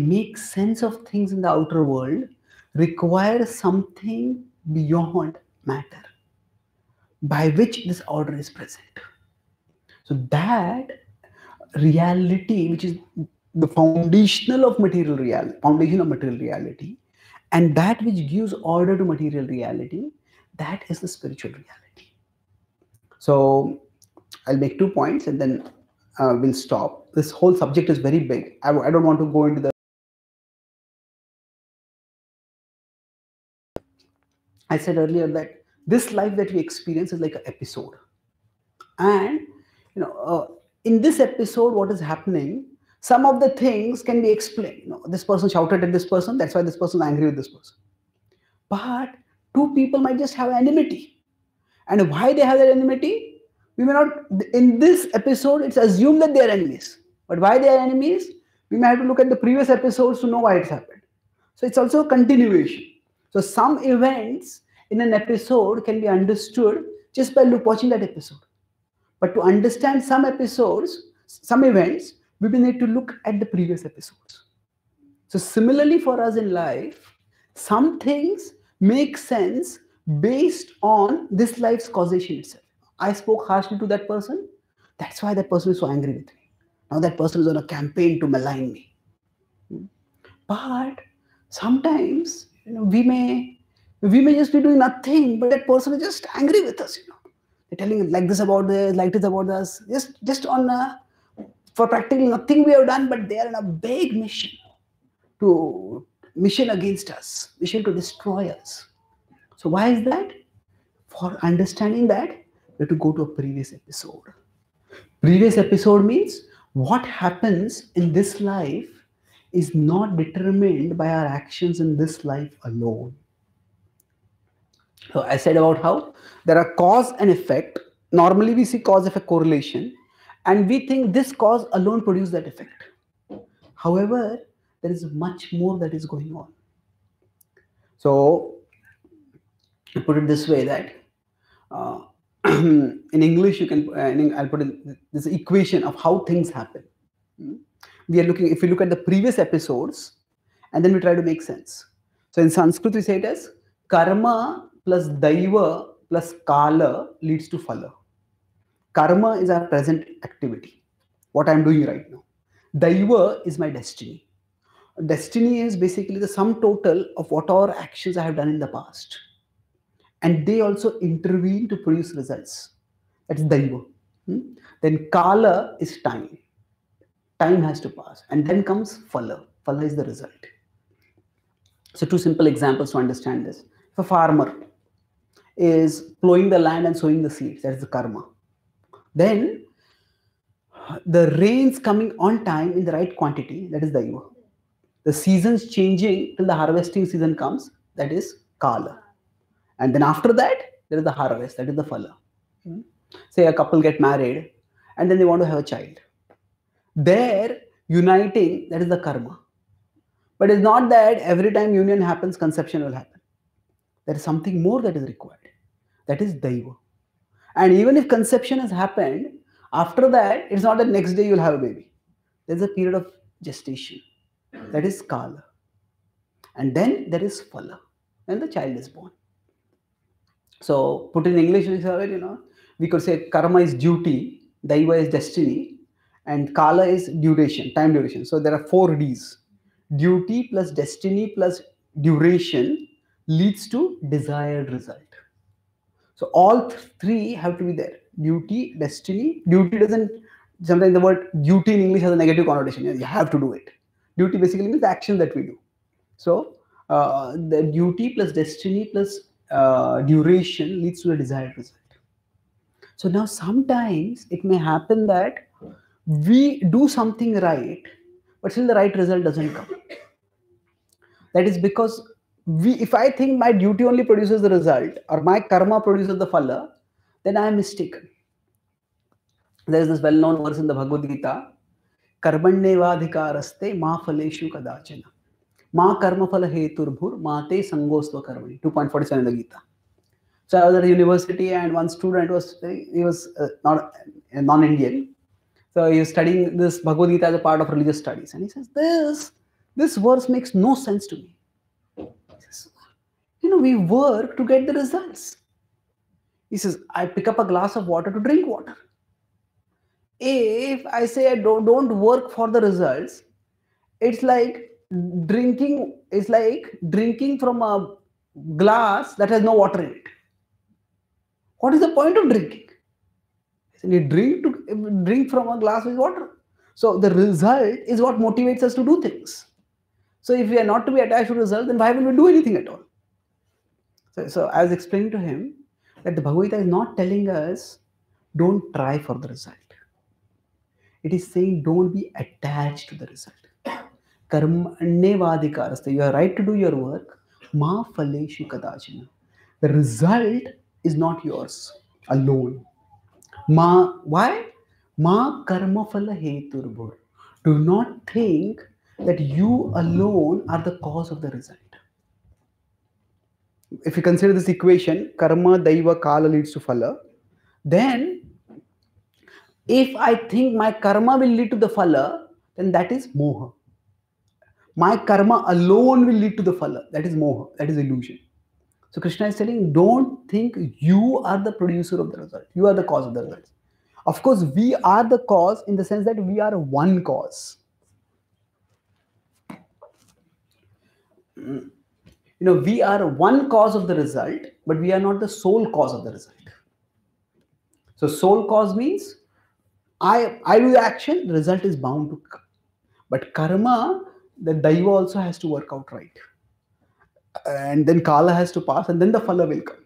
make sense of things in the outer world requires something beyond matter by which this order is present. So that reality, which is the foundation of material reality, and that which gives order to material reality, that is the spiritual reality. So I'll make 2 points and then we'll stop. This whole subject is very big. I don't want to go into the... I said earlier that this life that we experience is like an episode. And, in this episode, what is happening, some of the things can be explained. This person shouted at this person, that's why this person is angry with this person. But two people might just have enmity. And why they have that enmity? We may not, in this episode, it's assumed that they are enemies. But why they are enemies? We may have to look at the previous episodes to know why it's happened. So it's also a continuation. So some events in an episode can be understood just by watching that episode. But to understand some episodes, some events, we will need to look at the previous episodes. So similarly for us in life, some things make sense based on this life's causation itself. I spoke harshly to that person. That's why that person is so angry with me. Now that person is on a campaign to malign me. But sometimes we may just be doing nothing, but that person is just angry with us. They're telling like this about this, like this about us. Just on for practically nothing we have done, but they are in a big mission against us, mission to destroy us. So why is that? For understanding that we have to go to a previous episode. Previous episode means what happens in this life is not determined by our actions in this life alone. So I said about how there are cause and effect. Normally we see cause effect correlation and we think this cause alone produces that effect. However, there is much more that is going on. So I put it this way that in English you can I'll put in this equation of how things happen. We are looking, if we look at the previous episodes and then we try to make sense. So in Sanskrit we say it as karma plus daiva plus kala leads to phala. Karma is our present activity, what I am doing right now. Daiva is my destiny. Destiny is basically the sum total of what all actions I have done in the past. And they also intervene to produce results. That's daiva. Then kala is time. Time has to pass. And then comes phala. Phala is the result. So two simple examples to understand this. If a farmer is plowing the land and sowing the seeds, that is the karma. Then the rains coming on time in the right quantity, that is daiva. The seasons changing till the harvesting season comes, that is kala. And then after that, there is the harvest, that is the phala. Say a couple get married and then they want to have a child. Their uniting, that is the karma. But it's not that every time union happens, conception will happen. There is something more that is required. That is daiva. And even if conception has happened, after that, it's not that next day you'll have a baby. There's a period of gestation. That is kala. And then there is phala. Then the child is born. So put in English, we could say karma is duty, daiva is destiny, and kala is duration, time duration. So there are 4 Ds. Duty plus destiny plus duration leads to desired result. So all 3 have to be there. Duty, destiny. Duty doesn't, sometimes the word duty in English has a negative connotation. You have to do it. Duty basically means the action that we do. So the duty plus destiny plus duration leads to a desired result. So now sometimes it may happen that we do something right, but still the right result doesn't come. That is because if I think my duty only produces the result or my karma produces the phala, then I am mistaken. There is this well-known verse in the Bhagavad-gita, karmanyevadhikaraste ma phaleshu kadachana. Ma karma phala heturbhur ma te sangostva karmani. 2.47 in the Gita. So I was at a university and one student was not a non-Indian. So he was studying this Bhagavad Gita as a part of religious studies. And he says, this verse makes no sense to me. He says, we work to get the results. He says, I pick up a glass of water to drink water. If I say I don't work for the results, it's like drinking from a glass that has no water in it. What is the point of drinking? You drink from a glass with water. So the result is what motivates us to do things. So if we are not to be attached to result, then why will we do anything at all? So I was explaining to him that the Bhagavad-gita is not telling us don't try for the result. It is saying don't be attached to the result. Karmanyevadhikaraste. You are right to do your work. Ma phaleshu kadachana. The result is not yours alone. Why? Ma karma phala heturbhur. Do not think that you alone are the cause of the result. If you consider this equation, karma, daiva, kala leads to phala, then if I think my karma will lead to the phala, then that is moha. My karma alone will lead to the phala. That is moha. That is illusion. So Krishna is telling, don't think you are the producer of the result. You are the cause of the result. Of course, we are the cause in the sense that we are one cause. We are one cause of the result, but we are not the sole cause of the result. So sole cause means I do the action, the result is bound to come. But karma, the daiva also has to work out right. And then kala has to pass and then the phala will come.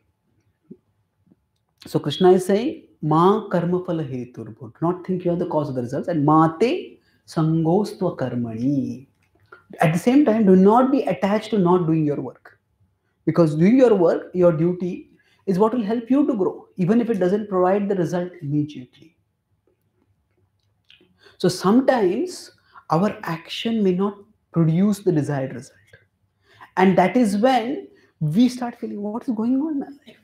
So Krishna is saying, Ma karma phala hetur. Do not think you are the cause of the results. And Mate sangostva karmani. At the same time, do not be attached to not doing your work. Because doing your work, your duty, is what will help you to grow, even if it doesn't provide the result immediately. So sometimes our action may not produce the desired result. And that is when we start feeling, what is going on in my life?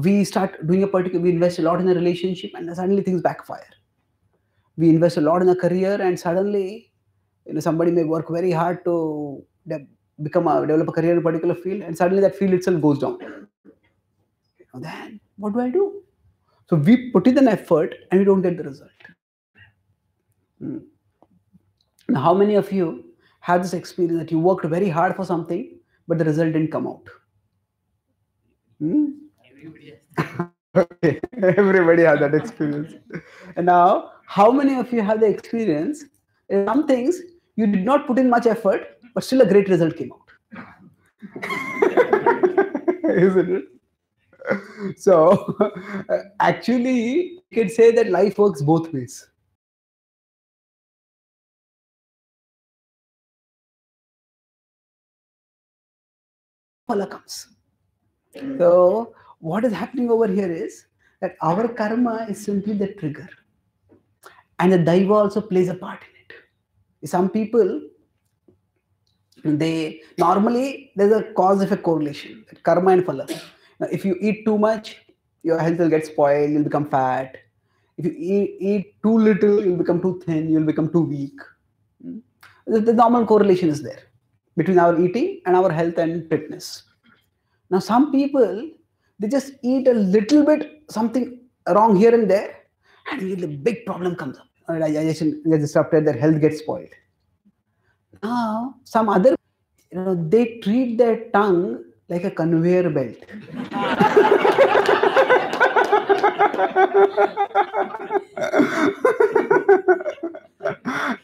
We start doing we invest a lot in a relationship and suddenly things backfire. We invest a lot in a career and suddenly, somebody may work very hard to develop a career in a particular field and suddenly that field itself goes down. Then what do I do? So we put in an effort and we don't get the result. Now, how many of you have this experience that you worked very hard for something, but the result didn't come out? Okay, everybody has that experience. And now, how many of you have the experience? Some things you did not put in much effort, but still a great result came out. Isn't it? So, actually, you can say that life works both ways. Phala comes. So, what is happening over here is that our karma is simply the trigger, and the daiva also plays a part in it. Some people, they normally there's a cause effect correlation, karma and phala. Now, if you eat too much, your health will get spoiled, you'll become fat. If you eat too little, you'll become too thin, you'll become too weak. The normal correlation is there between our eating and our health and fitness. Now, some people, they just eat a little bit something wrong here and there, and the big problem comes up. Digestion gets disrupted, their health gets spoiled. Now, some other, they treat their tongue like a conveyor belt.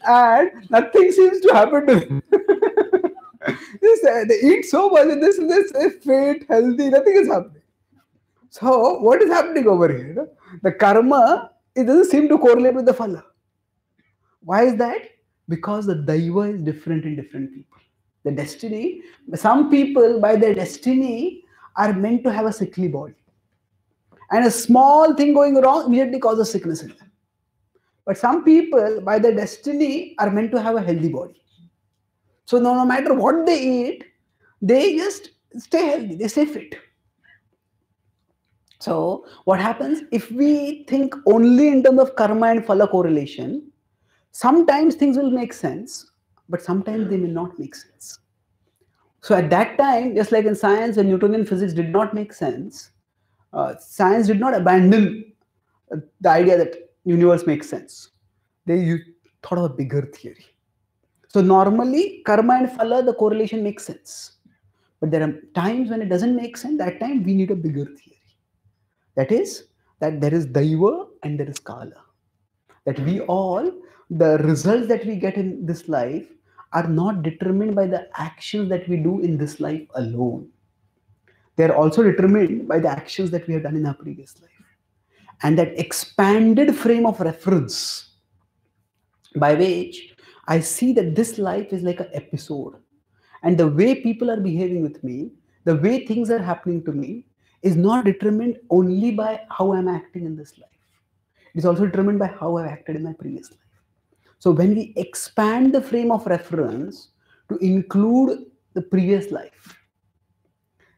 And nothing seems to happen to them. They eat so much, and this is fit, healthy, nothing is happening. So, what is happening over here? The karma, it doesn't seem to correlate with the phala. Why is that? Because the daiva is different in different people. The destiny, some people by their destiny are meant to have a sickly body. And a small thing going wrong immediately causes sickness in them. But some people by their destiny are meant to have a healthy body. So no matter what they eat, they just stay healthy, they stay fit. So what happens if we think only in terms of karma and phala correlation? Sometimes things will make sense, but sometimes they may not make sense. So at that time, just like in science, when Newtonian physics did not make sense, science did not abandon the idea that universe makes sense. They thought of a bigger theory. So normally, karma and phala, the correlation makes sense. But there are times when it doesn't make sense. That time, we need a bigger theory. That is, that there is daiva and there is kala. That we all, the results that we get in this life are not determined by the actions that we do in this life alone. They are also determined by the actions that we have done in our previous life. And that expanded frame of reference by which I see that this life is like an episode. And the way people are behaving with me, the way things are happening to me, is not determined only by how I'm acting in this life. It is also determined by how I've acted in my previous life. So when we expand the frame of reference to include the previous life,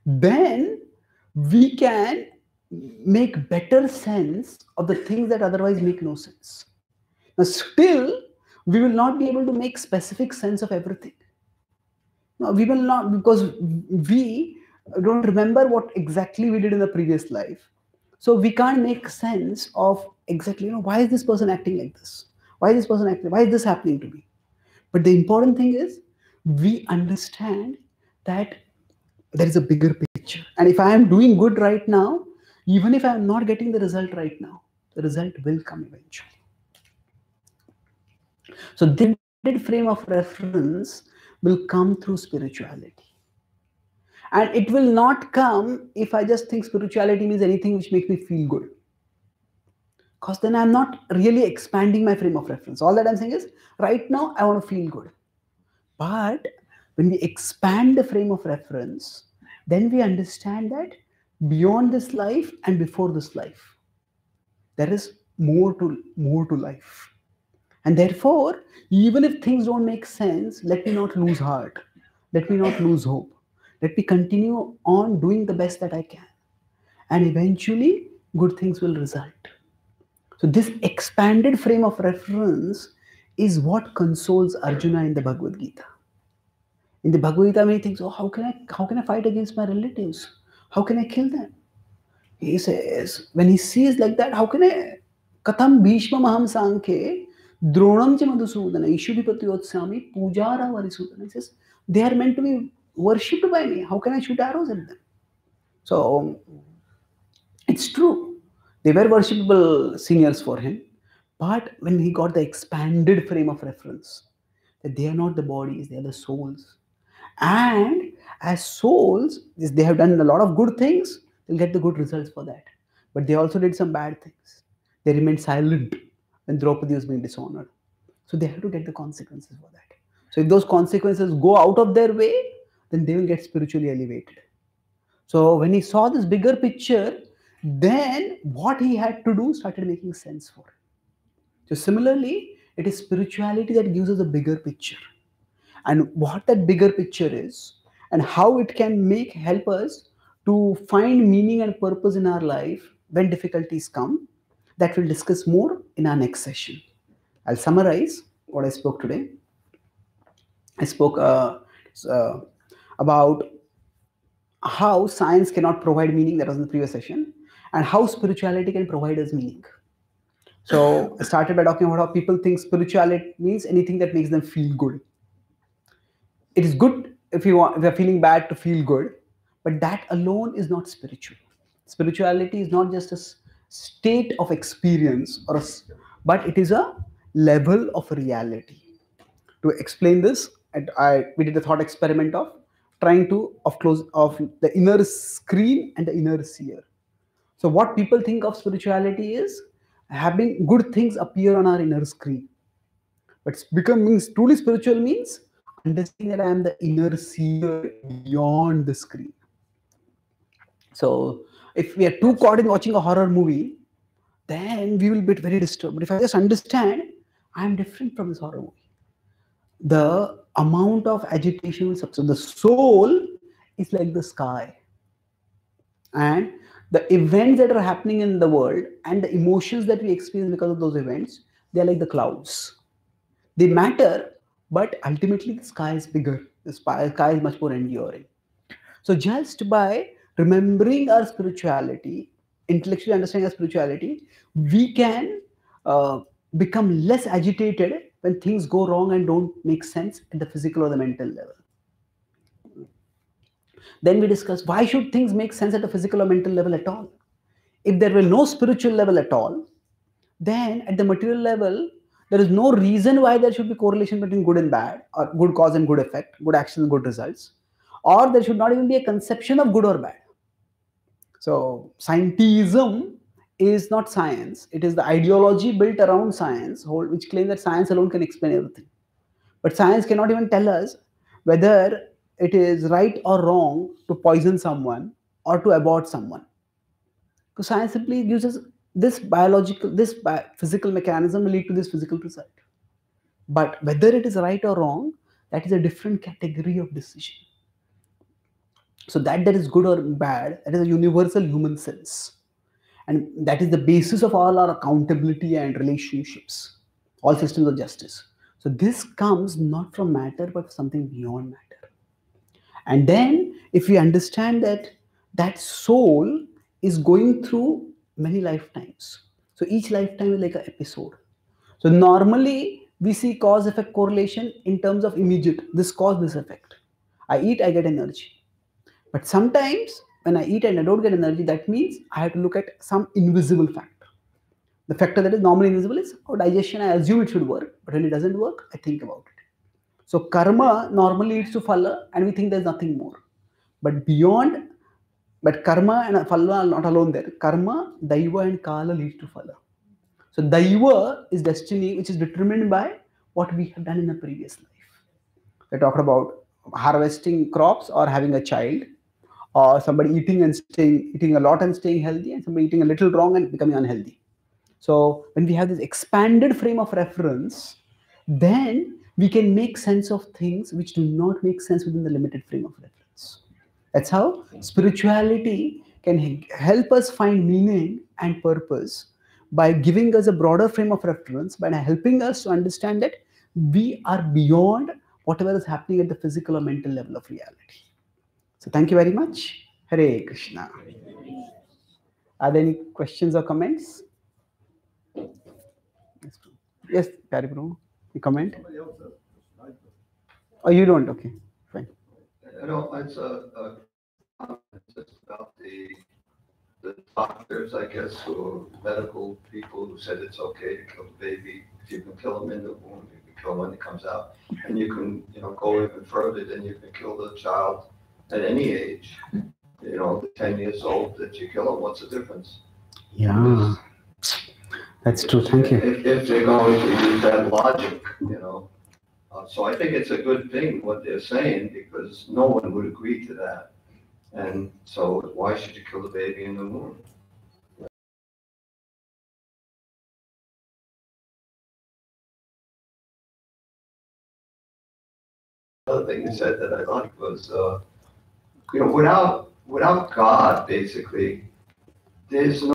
then we can make better sense of the things that otherwise make no sense. Now, still, we will not be able to make specific sense of everything. No, we will not, because we don't remember what exactly we did in the previous life. So we can't make sense of exactly, why is this person acting like this? Why is this person acting? Why is this happening to me? But the important thing is we understand that there is a bigger picture. And if I am doing good right now, even if I am not getting the result right now, the result will come eventually. So this frame of reference will come through spirituality. And it will not come if I just think spirituality means anything which makes me feel good. Because then I'm not really expanding my frame of reference. All that I'm saying is, right now, I want to feel good. But when we expand the frame of reference, then we understand that beyond this life and before this life, there is more to life. And therefore, even if things don't make sense, let me not lose heart. Let me not lose hope. Let me continue on doing the best that I can. And eventually, good things will result. So this expanded frame of reference is what consoles Arjuna in the Bhagavad-gita. In the Bhagavad-gita, when he thinks, oh, how can I fight against my relatives? How can I kill them? He says, when he sees like that, how can I? Katham Bhishma Maham Sankhe, Dronam cha Madhusudana, Ishudipatyotsami, Pujara Varisudana. He says, they are meant to be worshipped by me. How can I shoot arrows at them? So, it's true. They were worshipable seniors for him. But when he got the expanded frame of reference, that they are not the bodies, they are the souls. And as souls, they have done a lot of good things, they'll get the good results for that. But they also did some bad things. They remained silent when Draupadi was being dishonored. So they have to get the consequences for that. So if those consequences go out of their way, then they will get spiritually elevated. So when he saw this bigger picture, then what he had to do started making sense for him. So similarly, it is spirituality that gives us a bigger picture. And what that bigger picture is, and how it can help us to find meaning and purpose in our life when difficulties come, that we'll discuss more in our next session. I'll summarize what I spoke today. I spoke about how science cannot provide meaning, that was in the previous session, and how spirituality can provide us meaning. So I started by talking about how people think spirituality means anything that makes them feel good. It is good if you are feeling bad to feel good, but that alone is not spiritual. Spirituality is not just a state of experience, but it is a level of reality. To explain this, we did a thought experiment of trying to close the inner screen and the inner seer. So what people think of spirituality is having good things appear on our inner screen. But becoming truly spiritual means understanding that I am the inner seer beyond the screen. So if we are too caught in watching a horror movie, then we will be very disturbed. But if I just understand, I am different from this horror movie, the amount of agitation will subside. The soul is like the sky. And the events that are happening in the world and the emotions that we experience because of those events, they are like the clouds. They matter, but ultimately the sky is bigger. The sky is much more enduring. So just by remembering our spirituality, intellectually understanding our spirituality, we can become less agitated when things go wrong and don't make sense at the physical or the mental level. Then we discuss why should things make sense at the physical or mental level at all? If there were no spiritual level at all, then at the material level, there is no reason why there should be correlation between good and bad, or good cause and good effect, good action and good results, or there should not even be a conception of good or bad. So scientism is not science. It is the ideology built around science, which claims that science alone can explain everything. But science cannot even tell us whether it is right or wrong to poison someone or to abort someone. Because science simply gives us this physical mechanism will lead to this physical result. But whether it is right or wrong, that is a different category of decision. So that is good or bad, that is a universal human sense. And that is the basis of all our accountability and relationships, all systems of justice. So this comes not from matter, but something beyond matter. And then if we understand that soul is going through many lifetimes. So each lifetime is like an episode. So normally we see cause-effect correlation in terms of immediate, this cause, this effect. I eat, I get energy. But sometimes when I eat and I don't get energy, that means I have to look at some invisible factor. The factor that is normally invisible is digestion. I assume it should work, but when it doesn't work, I think about it. So karma normally leads to phala and we think there's nothing more. But beyond, but karma and phala are not alone there. Karma, daiva and kala leads to phala. So daiva is destiny which is determined by what we have done in a previous life. We talked about harvesting crops or having a child, or somebody eating a lot and staying healthy, and somebody eating a little wrong and becoming unhealthy. So when we have this expanded frame of reference, then we can make sense of things which do not make sense within the limited frame of reference. That's how spirituality can help us find meaning and purpose, by giving us a broader frame of reference, by helping us to understand that we are beyond whatever is happening at the physical or mental level of reality. So thank you very much. Hare Krishna. Are there any questions or comments? Yes, Kari Prabhu, you comment? Oh, you don't? Okay, fine. It's just about the doctors, I guess, or medical people who said it's okay to kill the baby. If you can kill him in the womb, you can kill him when he comes out. And you can, go even further, then you can kill the child at any age. 10 years old, that you kill him, what's the difference? Yeah, that's true. Thank you. If they're going to use that logic, So I think it's a good thing what they're saying, because no one would agree to that. And so why should you kill the baby in the womb? Another thing you said that I liked was, without God, basically, there's no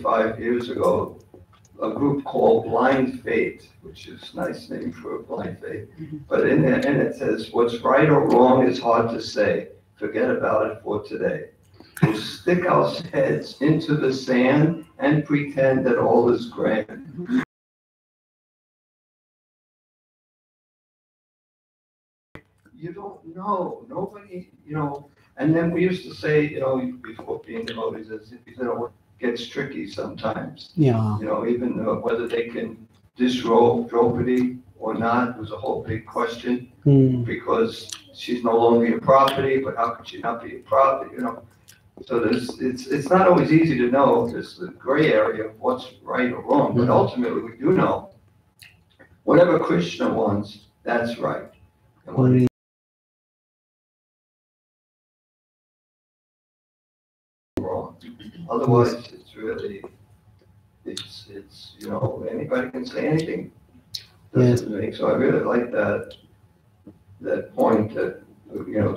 5 years ago, a group called Blind Faith, which is a nice name for a blind faith. But in it says, what's right or wrong is hard to say. Forget about it for today. We'll stick our heads into the sand and pretend that all is grand. You don't know. Nobody, And then we used to say, before being devotees, gets tricky sometimes. Yeah. Even whether they can disrobe Draupadi or not was a whole big question, because she's no longer your property, but how could she not be your property? So it's not always easy to know. There's the gray area of what's right or wrong, but ultimately we do know whatever Krishna wants, that's right. And what wrong. Otherwise, it's really, anybody can say anything. Doesn't make, so I really like that point that,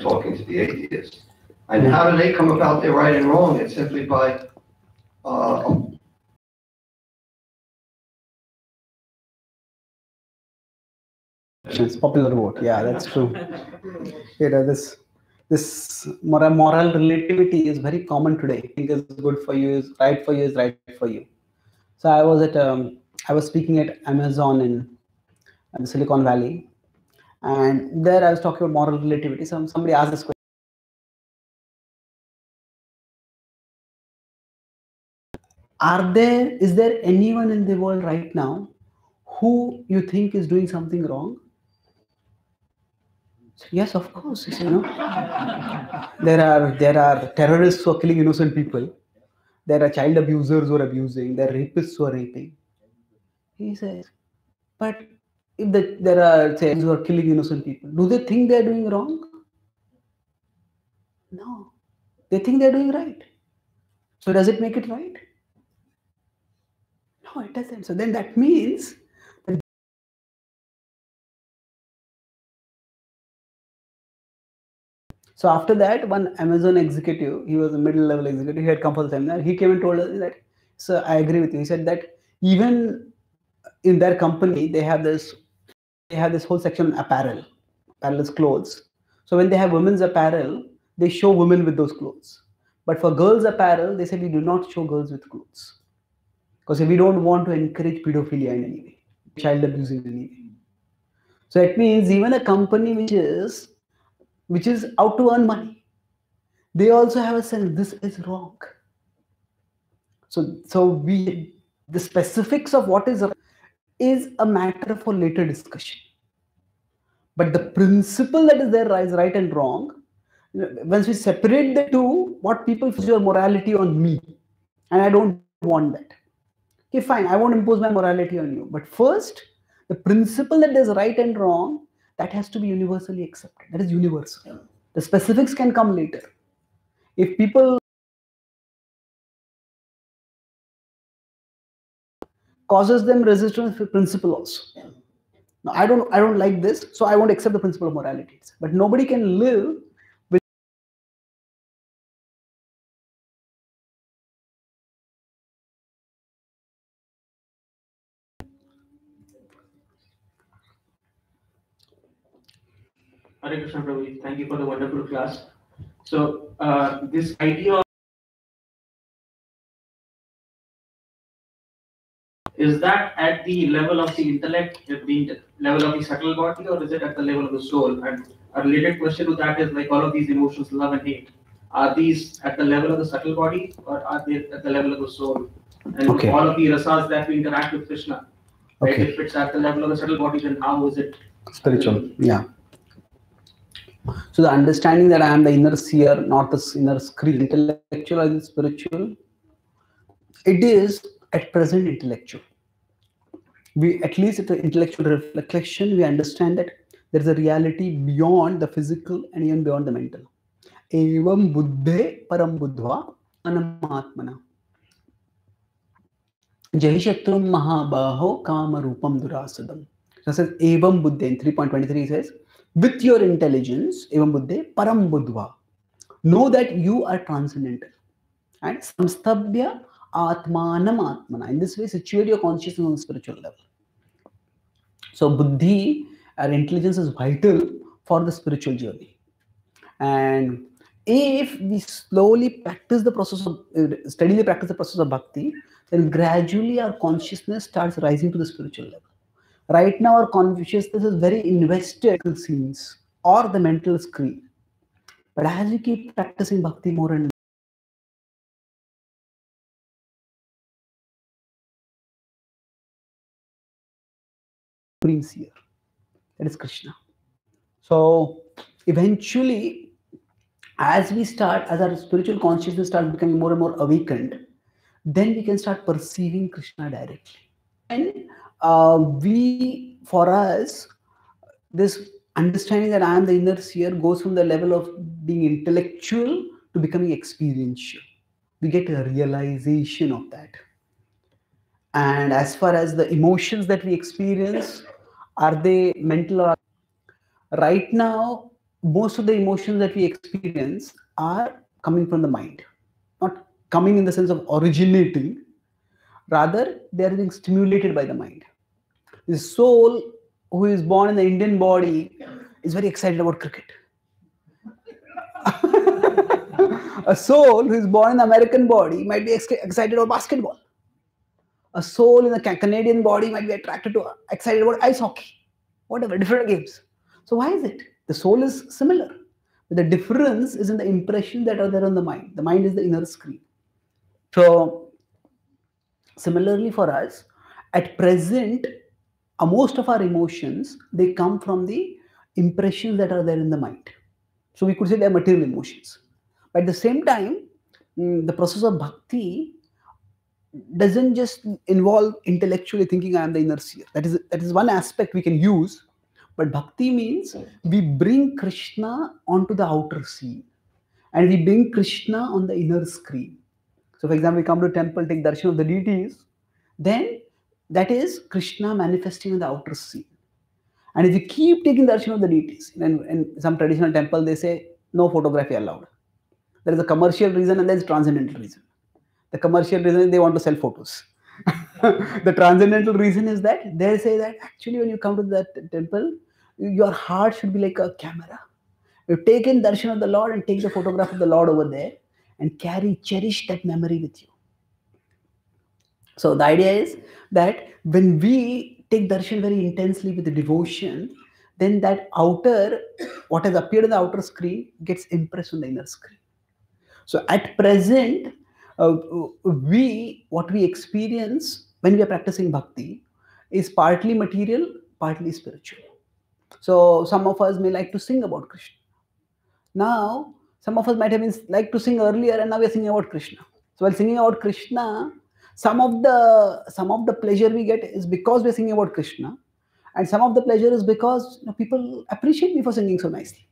talking to the atheists. And how do they come about their right and wrong? It's simply by, it's popular vote. Yeah, that's true. This moral relativity is very common today. I think is good for you, is right for you, is right for you. So I was speaking at Amazon in Silicon Valley, and there I was talking about moral relativity. Somebody asked this question: is there anyone in the world right now who you think is doing something wrong? So yes, of course. There are terrorists who are killing innocent people. There are child abusers who are abusing. There are rapists who are raping. He says, but if there are, say, who are killing innocent people, do they think they are doing wrong? No, they think they are doing right. So does it make it right? No, it doesn't. So then that means that. So after that, one Amazon executive, he was a middle-level executive, he had come for the seminar. He came and told us that, so I agree with you. He said that even in their company, they have this whole section on apparel is clothes. So when they have women's apparel, they show women with those clothes. But for girls' apparel, they say we do not show girls with clothes, because we don't want to encourage pedophilia in any way, child abuse in any way. So it means even a company which is out to earn money, they also have a sense this is wrong. So the specifics of what is is a matter for later discussion. But the principle that is there is right and wrong. Once we separate the two, what people force your morality on me, and I don't want that. Okay, fine, I won't impose my morality on you. But first, the principle that is right and wrong, that has to be universally accepted. That is universal. The specifics can come later. If people causes them resistance to principle also. Now, I don't like this, so I won't accept the principle of morality. But nobody can live with Hare Krishna Prabhu, thank you for the wonderful class. So this idea of, is that at the level of the intellect, at the level of the subtle body, or is it at the level of the soul? And a related question to that is like all of these emotions, love and hate, are these at the level of the subtle body or are they at the level of the soul? And Okay. all of the rasas that we interact with Krishna, right? Okay. If it's at the level of the subtle body, then how is it spiritual? Yeah. So the understanding that I am the inner seer, not the inner screen, intellectual or spiritual, it is at present intellectual. We, at least at the intellectual reflection, we understand that there is a reality beyond the physical and even beyond the mental. Evam buddhe param buddhva anamatmana. Jai Shatrum Mahabaho Kama Rupam Durasadam. So it says Evam Buddhe in 3.23 says, with your intelligence, Evam Buddhe Param Buddhva. Know that you are transcendental. And Samstabhya Atmanam Atmana. In this way, situate your consciousness on the spiritual level. So Buddhi, our intelligence, is vital for the spiritual journey. And if we slowly practice the process of, steadily practice the process of bhakti, then gradually our consciousness starts rising to the spiritual level. Right now, our consciousness is very invested in scenes or the mental screen. But as we keep practicing bhakti more and more, seer, that is Krishna. So eventually, as our spiritual consciousness starts becoming more and more awakened, then we can start perceiving Krishna directly. And for us, this understanding that I am the inner seer goes from the level of being intellectual to becoming experiential. We get a realization of that. And as far as the emotions that we experience, are they mental or right now? Most of the emotions that we experience are coming from the mind, not coming in the sense of originating. Rather, they are being stimulated by the mind. The soul who is born in the Indian body is very excited about cricket. A soul who is born in the American body might be excited about basketball. A soul in the Canadian body might be excited about ice hockey, whatever, different games. So why is it? The soul is similar. But the difference is in the impressions that are there on the mind. The mind is the inner screen. So similarly for us, at present, most of our emotions, they come from the impressions that are there in the mind. So we could say they are material emotions. But at the same time, the process of bhakti doesn't just involve intellectually thinking I am the inner seer. That is one aspect we can use. But bhakti means we bring Krishna onto the outer scene. And we bring Krishna on the inner screen. So for example, we come to a temple, take darshan of the deities, then that is Krishna manifesting in the outer scene. And if you keep taking darshan of the deities, in some traditional temple, they say no photography allowed. There is a commercial reason and there is a transcendental reason. The commercial reason is they want to sell photos. The transcendental reason is that they say that actually when you come to that temple, your heart should be like a camera. You take in darshan of the Lord and take the photograph of the Lord over there and cherish that memory with you. So the idea is that when we take darshan very intensely with the devotion, then that what has appeared in the outer screen gets impressed on the inner screen. So at present, what we experience when we are practicing bhakti is partly material, partly spiritual. So some of us may like to sing about Krishna. Now, some of us might have been like to sing earlier, and now we are singing about Krishna. So while singing about Krishna, some of the pleasure we get is because we're singing about Krishna, and some of the pleasure is because people appreciate me for singing so nicely.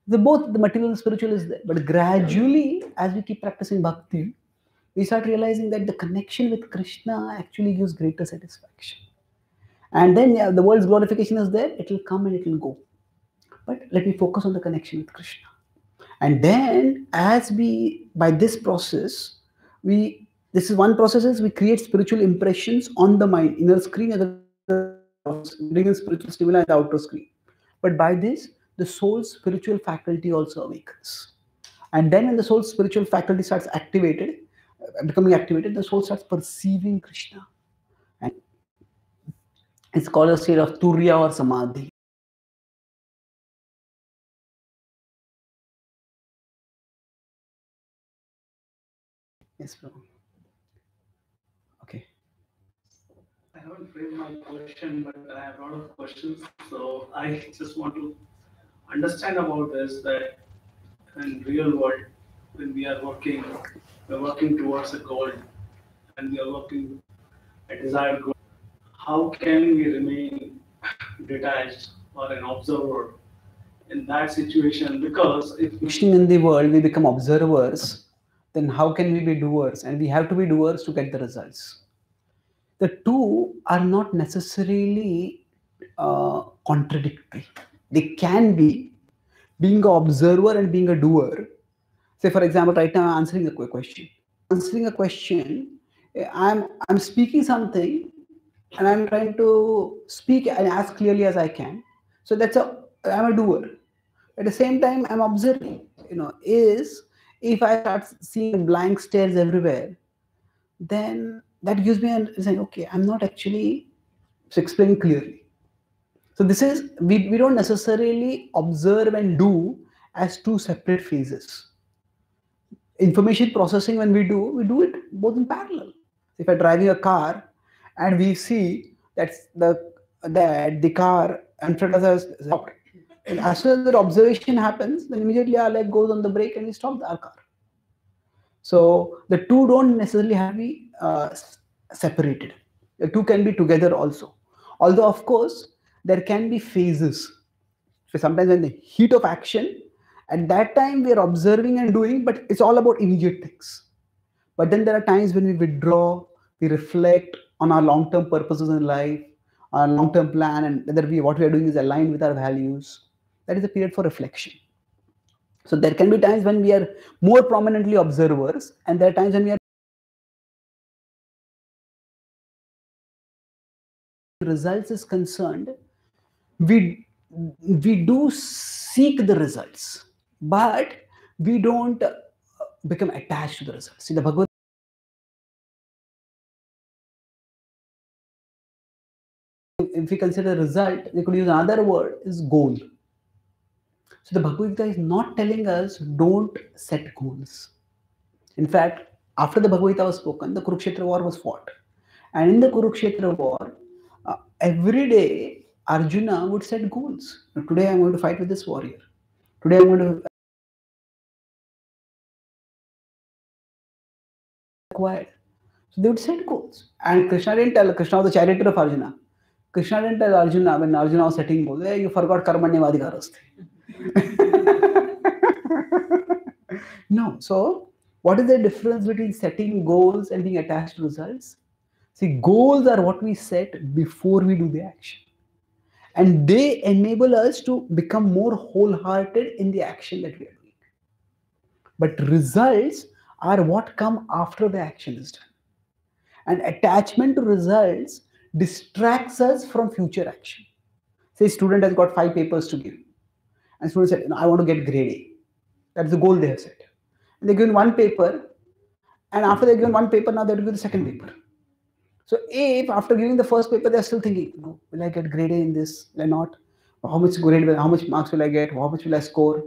Both the material and spiritual is there, but gradually, as we keep practicing bhakti, we start realizing that the connection with Krishna actually gives greater satisfaction. And then the world's glorification is there; it will come and it will go. But let me focus on the connection with Krishna. And then, by this process, this is one process is we create spiritual impressions on the mind, inner screen, and bring in spiritual stimuli in the outer screen. But by this, the soul's spiritual faculty also awakens. And then when the soul's spiritual faculty starts becoming activated, the soul starts perceiving Krishna. And it's called a state of Turiya or Samadhi. Yes, bro. Okay. I haven't framed my question, but I have a lot of questions. So I just want to understand about this, that in real world, when we are working, we're working towards a goal and we are working a desired goal. How can we remain detached or an observer in that situation? Because if functioning in the world, we become observers, then how can we be doers? And we have to be doers to get the results. The two are not necessarily contradictory. They can be, being an observer and being a doer. Say, for example, right now I'm answering a question. Answering a question, I'm speaking something, and I'm trying to speak and as clearly as I can. So I'm a doer. At the same time, I'm observing. If I start seeing blank stares everywhere, then that gives me a saying, okay, I'm not actually explaining clearly. So this is, we don't necessarily observe and do as two separate phases. Information processing, when we do it both in parallel. If I'm driving a car and we see that the car in front of us stopped, and as soon as the observation happens, then immediately our leg goes on the brake and we stop our car. So the two don't necessarily have to be separated. The two can be together also. Although, of course, there can be phases. So sometimes in the heat of action, at that time we are observing and doing, but it's all about immediate things. But then there are times when we withdraw, we reflect on our long-term purposes in life, our long-term plan, and whether what we are doing is aligned with our values. That is a period for reflection. So there can be times when we are more prominently observers, and there are times when we are results is concerned, we do seek the results, but we don't become attached to the results. See, the Bhagavad, if we consider result, we could use another word, is goal. So the Bhagavad-gita is not telling us don't set goals. In fact, after the Bhagavad-gita was spoken, the Kurukshetra war was fought. And in the Kurukshetra war, every day Arjuna would set goals. Today I'm going to fight with this warrior. Today I'm going to acquire. So they would set goals. And Krishna was the charioteer of Arjuna. Krishna didn't tell Arjuna when Arjuna was setting goals, hey, you forgot karmanyavadhikaraste. No. So what is the difference between setting goals and being attached to results? See, goals are what we set before we do the action. And they enable us to become more wholehearted in the action that we are doing. But results are what come after the action is done. And attachment to results distracts us from future action. Say, student has got 5 papers to give. And student said, I want to get grade A. That's the goal they have set. And they're given one paper. And after they're given one paper, now they're given the second paper. So if after giving the first paper, they're still thinking, no, will I get grade A in this? Will I not? How much marks will I get? How much will I score?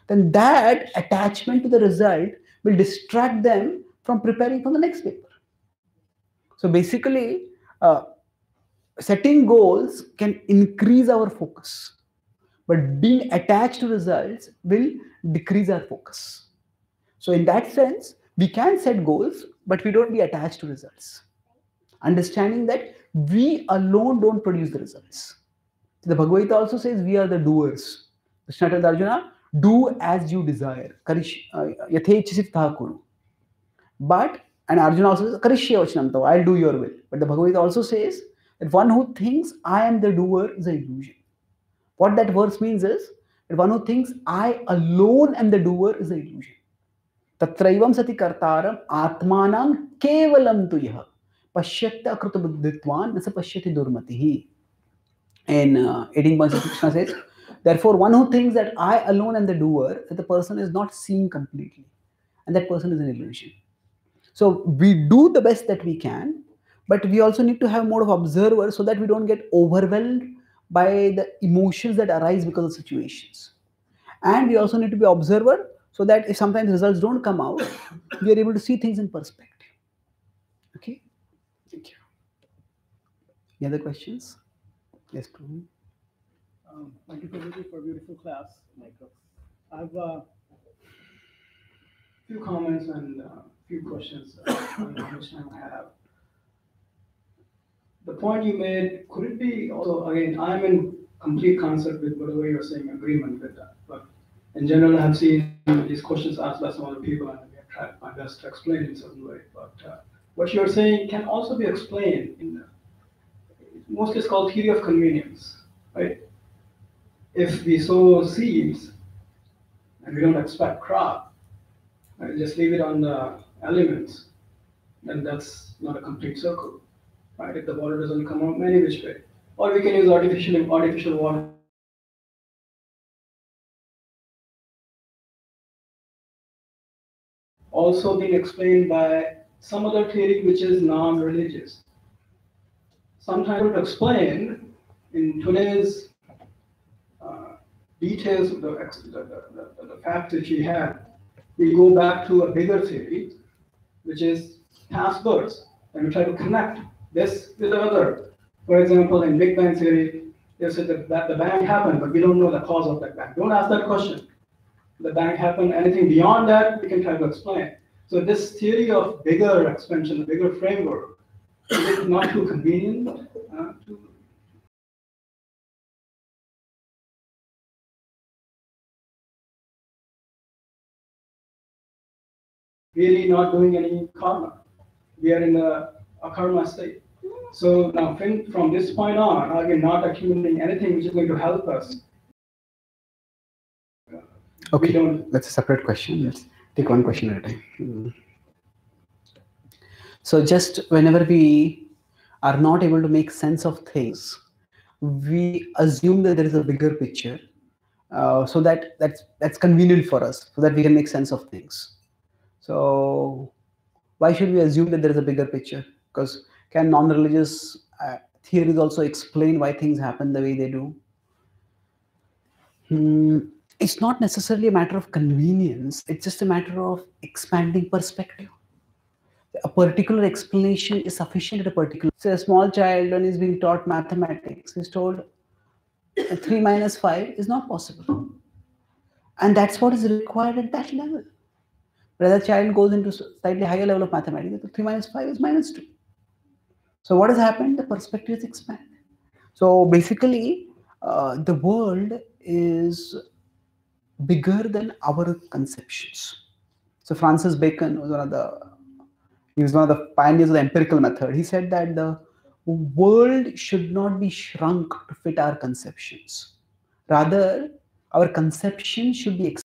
Then that attachment to the result will distract them from preparing for the next paper. So basically, setting goals can increase our focus, but being attached to results will decrease our focus. So in that sense, we can set goals, but we don't be attached to results. Understanding that we alone don't produce the results. The Bhagavad-gita also says we are the doers. Krishna tells Arjuna, do as you desire. Yathechasitha kuru. But, and Arjuna also says, Karishya vachanam tava, I'll do your will. But the Bhagavad-gita also says that one who thinks I am the doer is an illusion. What that verse means is that one who thinks I alone am the doer is an illusion. Tatraivam sati kartaram atmanam kevalam tu yaha pashyatya akruta buddhitvan nasa pashyati durmatihi. In 18.6 Krishna says, therefore one who thinks that I alone am the doer, that the person is not seeing completely. And that person is an illusion. So we do the best that we can, but we also need to have more of observer so that we don't get overwhelmed by the emotions that arise because of situations. And we also need to be observer so that if sometimes results don't come out, we are able to see things in perspective. Okay? Thank you. Any other questions? Yes, Prabhu. Thank you for a beautiful class, Michael. I have a few comments and a few questions. I don't know how much time I have. The point you made, could it be also, again, I'm in complete concert with whatever you're saying, agreement with that. But in general, I've seen these questions asked by some other people, and we have tried my best to explain in a certain way. But what you're saying can also be explained in, mostly it's called theory of convenience, right? If we sow seeds and we don't expect crop, and just leave it on the elements, then that's not a complete circle, right? If the water doesn't come out any which way. Or we can use artificial water. Also being explained by some other theory which is non-religious. Sometimes to explain in today's details of the facts that she had, we go back to a bigger theory, which is past births, and we try to connect this with the other. For example, in Big Bang theory, they said that the bang happened, but we don't know the cause of that bang. Don't ask that question. The bang happened, anything beyond that, we can try to explain. So this theory of bigger expansion, bigger framework, is it not too convenient to really not doing any karma? We are in a karma state. So now from this point on, are we not accumulating anything which is going to help us? Okay, that's a separate question. Let's take one question at a time. So just whenever we are not able to make sense of things, we assume that there is a bigger picture, so that's convenient for us, so that we can make sense of things. So why should we assume that there is a bigger picture? Because can non-religious theories also explain why things happen the way they do? It's not necessarily a matter of convenience. It's just a matter of expanding perspective. A particular explanation is sufficient at a particular. Say a small child, when he's being taught mathematics, is told 3 minus 5 is not possible. And that's what is required at that level. But as a child goes into slightly higher level of mathematics, 3 minus 5 is minus 2. So what has happened? The perspective is expanded. So basically, the world is bigger than our conceptions. So Francis Bacon was one of the pioneers of the empirical method. He said that the world should not be shrunk to fit our conceptions. Rather, our conception should be expanded.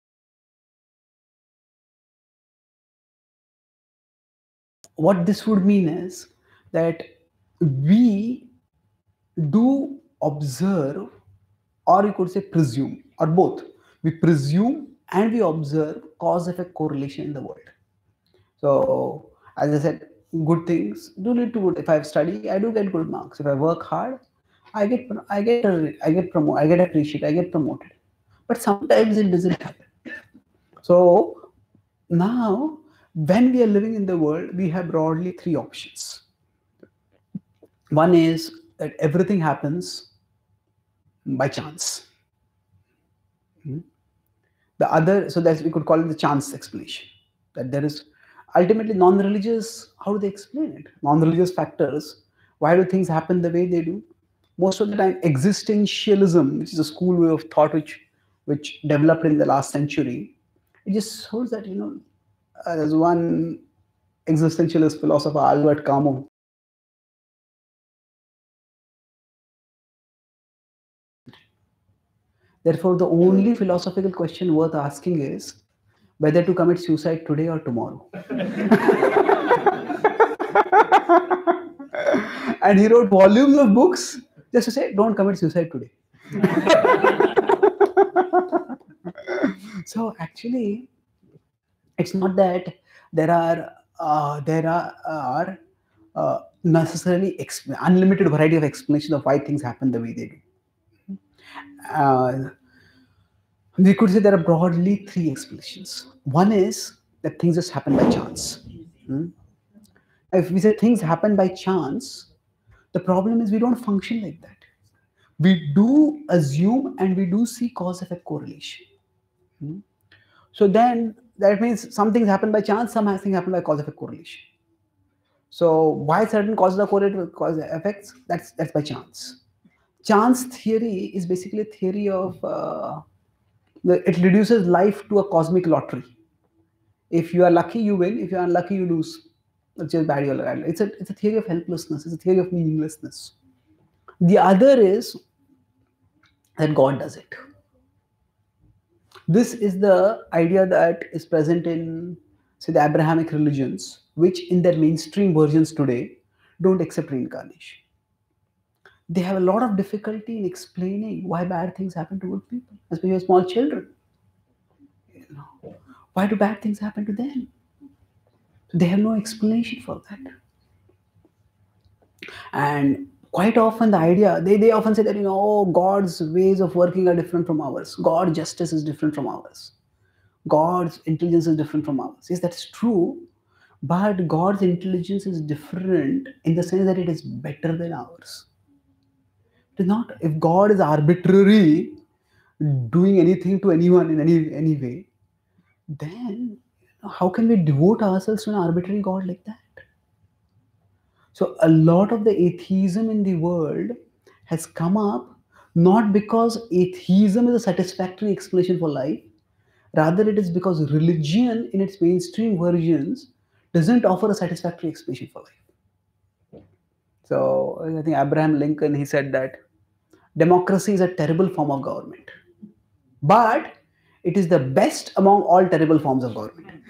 What this would mean is that we do observe, or you could say presume, or both. We presume and we observe cause-effect correlation in the world. So, as I said, good things do lead to good. If I study, I do get good marks. If I work hard, I get promoted, I get appreciated, I get promoted. But sometimes it doesn't happen. So now, when we are living in the world, we have broadly 3 options. One is that everything happens by chance. The other, so that we could call it the chance explanation. That there is ultimately non-religious, how do they explain it? Non-religious factors, why do things happen the way they do? Most of the time, existentialism, which is a school way of thought which developed in the last century, it just shows that, there's one existentialist philosopher, Albert Camus. Therefore, the only philosophical question worth asking is whether to commit suicide today or tomorrow. And he wrote volumes of books just to say, don't commit suicide today. So actually, it's not that there are necessarily unlimited variety of explanations of why things happen the way they do. We could say there are broadly three explanations. One is that things just happen by chance. If we say things happen by chance, the problem is we don't function like that. We do assume and we do see cause-effect correlation. So then that means some things happen by chance, some things happen by cause-effect correlation. So why certain causes are correlated with cause effects? That's by chance. Chance theory is basically a theory of it reduces life to a cosmic lottery. If you are lucky, you win. If you are unlucky, you lose. It's just bad. It's a theory of helplessness. It's a theory of meaninglessness. The other is that God does it. This is the idea that is present in, say, the Abrahamic religions, which in their mainstream versions today don't accept reincarnation. They have a lot of difficulty in explaining why bad things happen to good people, especially small children. Why do bad things happen to them? They have no explanation for that. And quite often the idea, they often say that, God's ways of working are different from ours. God's justice is different from ours. God's intelligence is different from ours. Yes, that's true. But God's intelligence is different in the sense that it is better than ours. It is not, if God is arbitrary, doing anything to anyone in any way, then how can we devote ourselves to an arbitrary God like that? So a lot of the atheism in the world has come up not because atheism is a satisfactory explanation for life, rather it is because religion in its mainstream versions doesn't offer a satisfactory explanation for life. So I think Abraham Lincoln, he said that democracy is a terrible form of government, but it is the best among all terrible forms of government.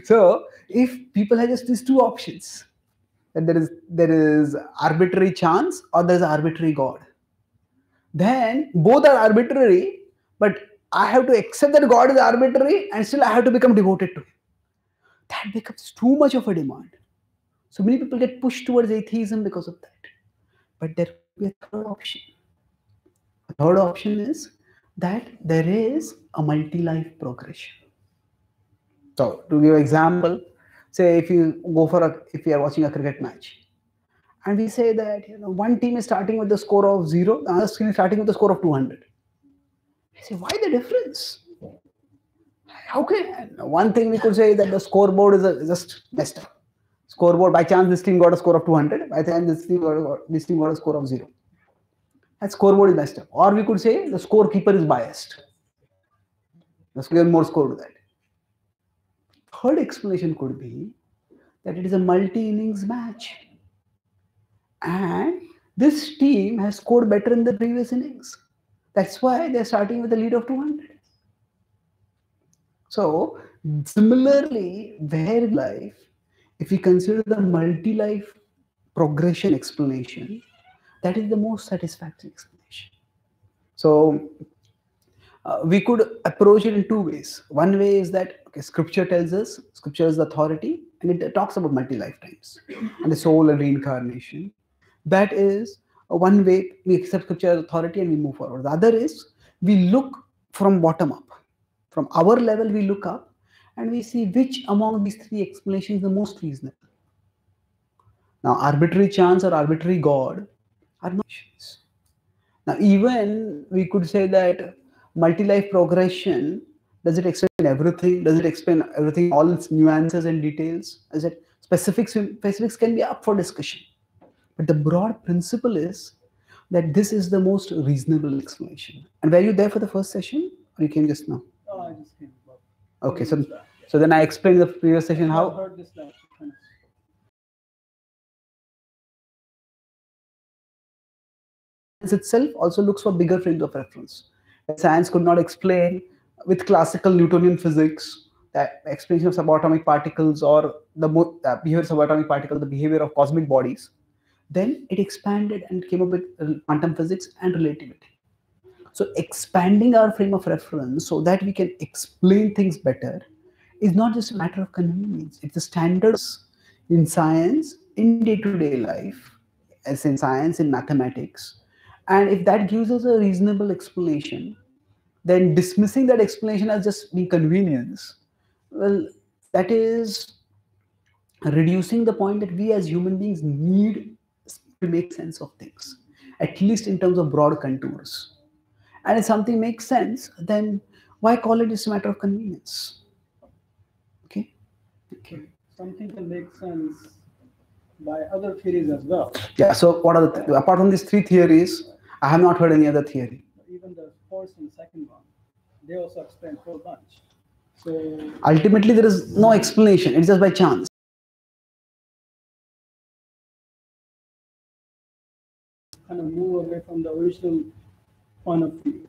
So if people have just these two options, that there is arbitrary chance or there is arbitrary God, then both are arbitrary, but I have to accept that God is arbitrary and still I have to become devoted to him. That becomes too much of a demand. So many people get pushed towards atheism because of that. But there will be a third option. A third option is that there is a multi-life progression. So to give an example, say if you are watching a cricket match, and we say that one team is starting with the score of 0, the other team is starting with the score of 200. I say, why the difference? How can one thing we could say that the scoreboard is just messed up. Scoreboard, by chance this team got a score of 200, by chance this team got a score of 0. That scoreboard is messed up. Or we could say the scorekeeper is biased. Let's give more score to that. Third explanation could be that it is a multi-innings match. And this team has scored better in the previous innings. That's why they're starting with a lead of 200. So, similarly, where in life, if we consider the multi-life progression explanation, that is the most satisfactory explanation. So, we could approach it in two ways. One way is that scripture tells us, scripture is the authority, and it talks about multi-lifetimes and the soul and reincarnation. That is one way we accept scripture as authority and we move forward. The other is we look from bottom up. From our level, we look up and we see which among these three explanations is the most reasonable. Now, arbitrary chance or arbitrary God are not actions. Now, even we could say that multi-life progression, does it explain everything? Does it explain everything, all its nuances and details? Is it specifics can be up for discussion. But the broad principle is that this is the most reasonable explanation. And were you there for the first session, or you came just now? Oh, I just came. Okay, so then I explained the previous session I how. heard this lecture. Science itself also looks for bigger frames of reference. Science could not explain with classical Newtonian physics the explanation of subatomic particles or the behavior of subatomic particles, the behavior of cosmic bodies. Then it expanded and came up with quantum physics and relativity. So expanding our frame of reference so that we can explain things better is not just a matter of convenience. It's the standards in science, in day-to-day life, as in science, in mathematics. And if that gives us a reasonable explanation, then dismissing that explanation as just being convenience, well, that is reducing the point that we as human beings need to make sense of things, at least in terms of broad contours. And if something makes sense, then why call it just a matter of convenience? Okay. Something can make sense by other theories as well. Yeah. So what are apart from these three theories, I have not heard any other theory. Even the first and second one, they also explain a whole bunch. So ultimately, there is no explanation. It's just by chance. Kind of move away from the original point of view.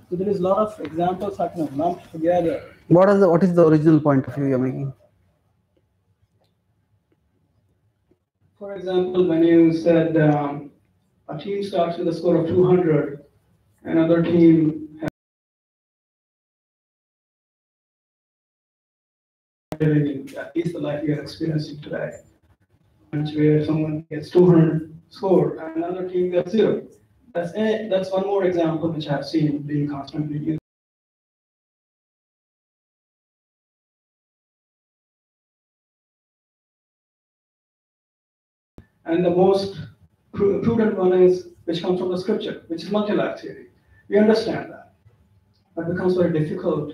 So there is a lot of examples I kind of lumped together. What is the original point of view you're making? For example, when you said a team starts with a score of 200, another team has at least the life you are experiencing today, where someone gets 200 score and another team gets 0. That's one more example which I've seen being constantly used. And the most prudent one is which comes from the scripture, which is multi-life theory. We understand that, but it becomes very difficult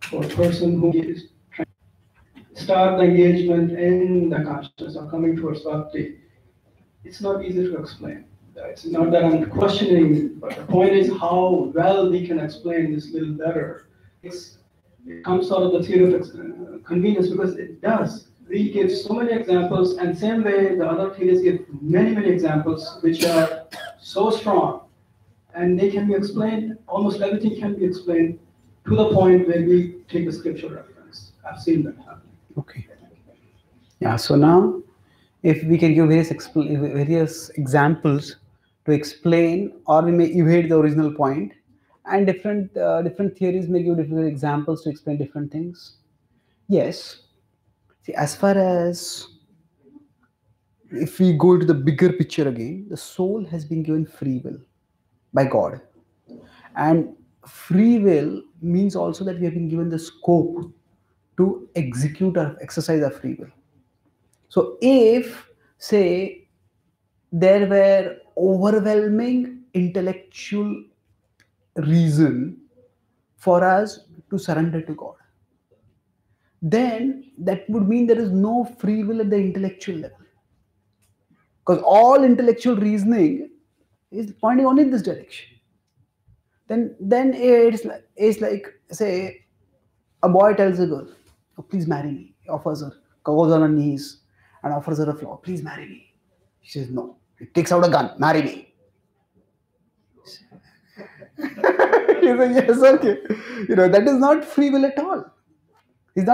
for a person who is trying to start the engagement in the consciousness or coming towards bhakti. It's not easy to explain. It's not that I'm questioning, but the point is how well we can explain this little better. It comes out of the theory of convenience because it does. We give so many examples, and same way the other theories give many examples which are so strong, and they can be explained, almost everything can be explained to the point where we take a scriptural reference. I've seen that happen. Okay. Yeah, so now if we can give various examples to explain, or we may evade the original point, and different theories may give different examples to explain different things. Yes. See, as far as if we go to the bigger picture again, the soul has been given free will by God. And free will means also that we have been given the scope to execute or exercise our free will. So if, say, there were overwhelming intellectual reason for us to surrender to God, then that would mean there is no free will at the intellectual level. Because all intellectual reasoning is pointing only in this direction. Then it's like, say, a boy tells a girl, oh, please marry me. He offers her, goes on her knees and offers her a flower, please marry me. She says no. He takes out a gun, marry me. He says, yes, okay. That is not free will at all. He's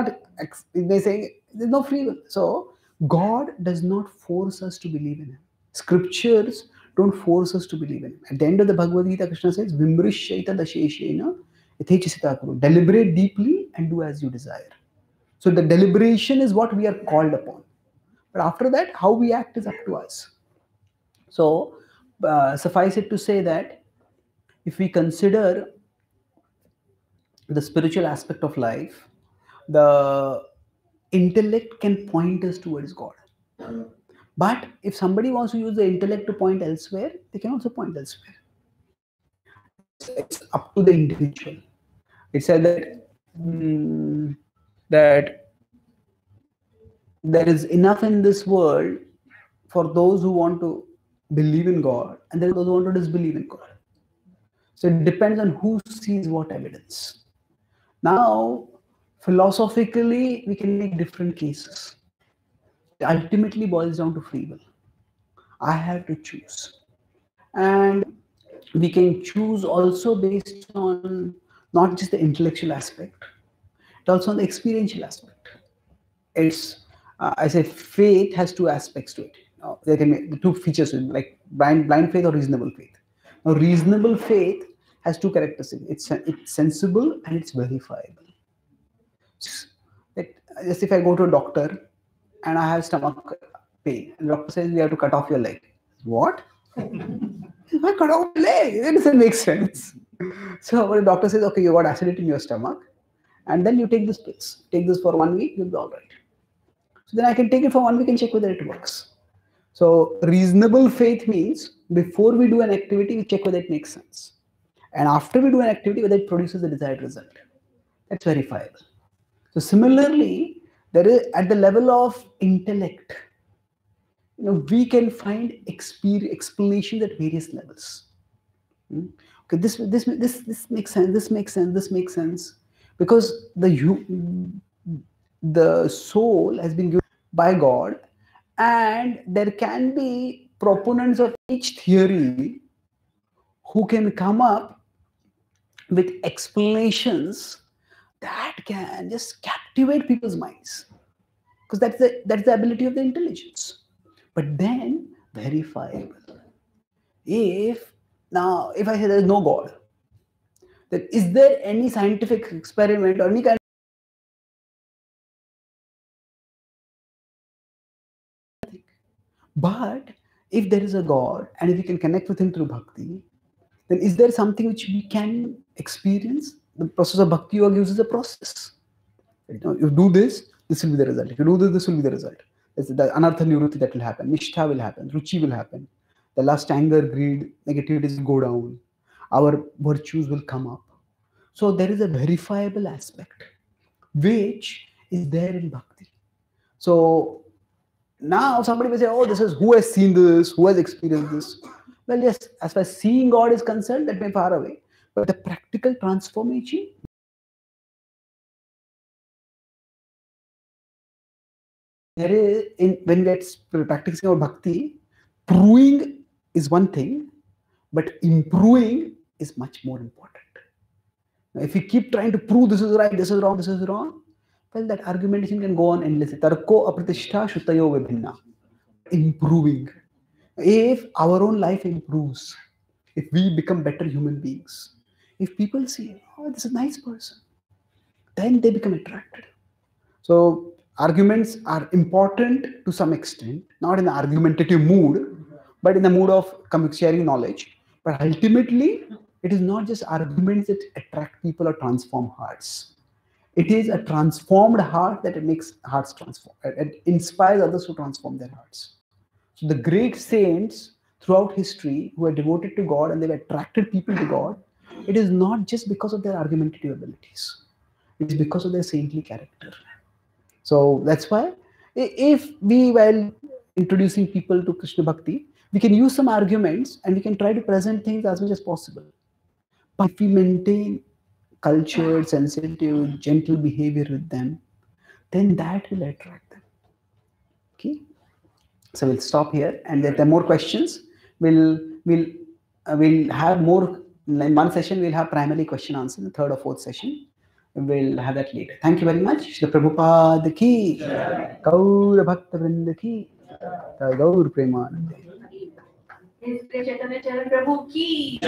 saying there's no free will. So God does not force us to believe in him. Scriptures don't force us to believe in him. At the end of the Bhagavad-gita, Krishna says, Vimrishyaita dasheshena yatechasita kuru. Deliberate deeply and do as you desire. So the deliberation is what we are called upon. But after that, how we act is up to us. So suffice it to say that if we consider the spiritual aspect of life, the intellect can point us towards God. But if somebody wants to use the intellect to point elsewhere, they can also point elsewhere. It's up to the individual. It said that that there is enough in this world for those who want to believe in God, and there are those who want to disbelieve in God. So it depends on who sees what evidence. Now, philosophically, we can make different cases. It ultimately boils down to free will. I have to choose. And we can choose also based on not just the intellectual aspect, but also on the experiential aspect. It's, I say faith has two aspects to it. There can be the two features, like blind faith or reasonable faith. Now, reasonable faith has two characteristics. It's sensible and it's verifiable. Just if I go to a doctor and I have stomach pain, and the doctor says we have to cut off your leg. What? If I cut off your leg, it doesn't make sense. So when the doctor says, okay, you got acidity in your stomach, and then you take this pills. Take this for 1 week, you'll be all right. So then I can take it for 1 week and check whether it works. So reasonable faith means before we do an activity, we check whether it makes sense. And after we do an activity, whether it produces the desired result. That's verifiable. So similarly, there is at the level of intellect, we can find explanations at various levels. Okay, this makes sense. This makes sense. This makes sense, because the soul has been given by God, and there can be proponents of each theory who can come up with explanations that can just captivate people's minds, because that's the ability of the intelligence. But then verifiable. If I say there is no God, then is there any scientific experiment or any kind of thing? But if there is a God and if we can connect with him through bhakti, then is there something which we can experience? The process of bhakti-yoga uses a process. You do this will be the result. If you do this will be the result. It's the anartha nivrutti that will happen. Nishtha will happen. Ruchi will happen. The lust, anger, greed, negativities will go down. Our virtues will come up. So there is a verifiable aspect which is there in bhakti. So now somebody will say, oh, this is who has seen this, who has experienced this. Well, yes, as far as seeing God is concerned, that may be far away. But the practical transformation, there is, when we are practicing our bhakti, proving is one thing, but improving is much more important. Now, if we keep trying to prove this is right, this is wrong, this is wrong, well, that argumentation can go on endlessly. Tarko apratishta shutayo vibhinna. Improving. If our own life improves, if we become better human beings, if people see, oh, this is a nice person, then they become attracted. So arguments are important to some extent, not in the argumentative mood, but in the mood of sharing knowledge. But ultimately, it is not just arguments that attract people or transform hearts. It is a transformed heart that makes hearts transform. It inspires others to transform their hearts. So the great saints throughout history who are devoted to God and they've attracted people to God, it is not just because of their argumentative abilities. It is because of their saintly character. So that's why if we, while introducing people to Krishna Bhakti, we can use some arguments and we can try to present things as much as possible. But if we maintain cultured, sensitive, gentle behavior with them, then that will attract them. Okay. So we'll stop here, and if there are more questions, we'll have more. In one session, we'll have primary question answer. In the third or fourth session, we'll have that later. Thank you very much. Shri Prabhupada ki, Gaur Bhakta Vrinda ki, Gaur Premanande. Chaitanya Charan Prabhu ki.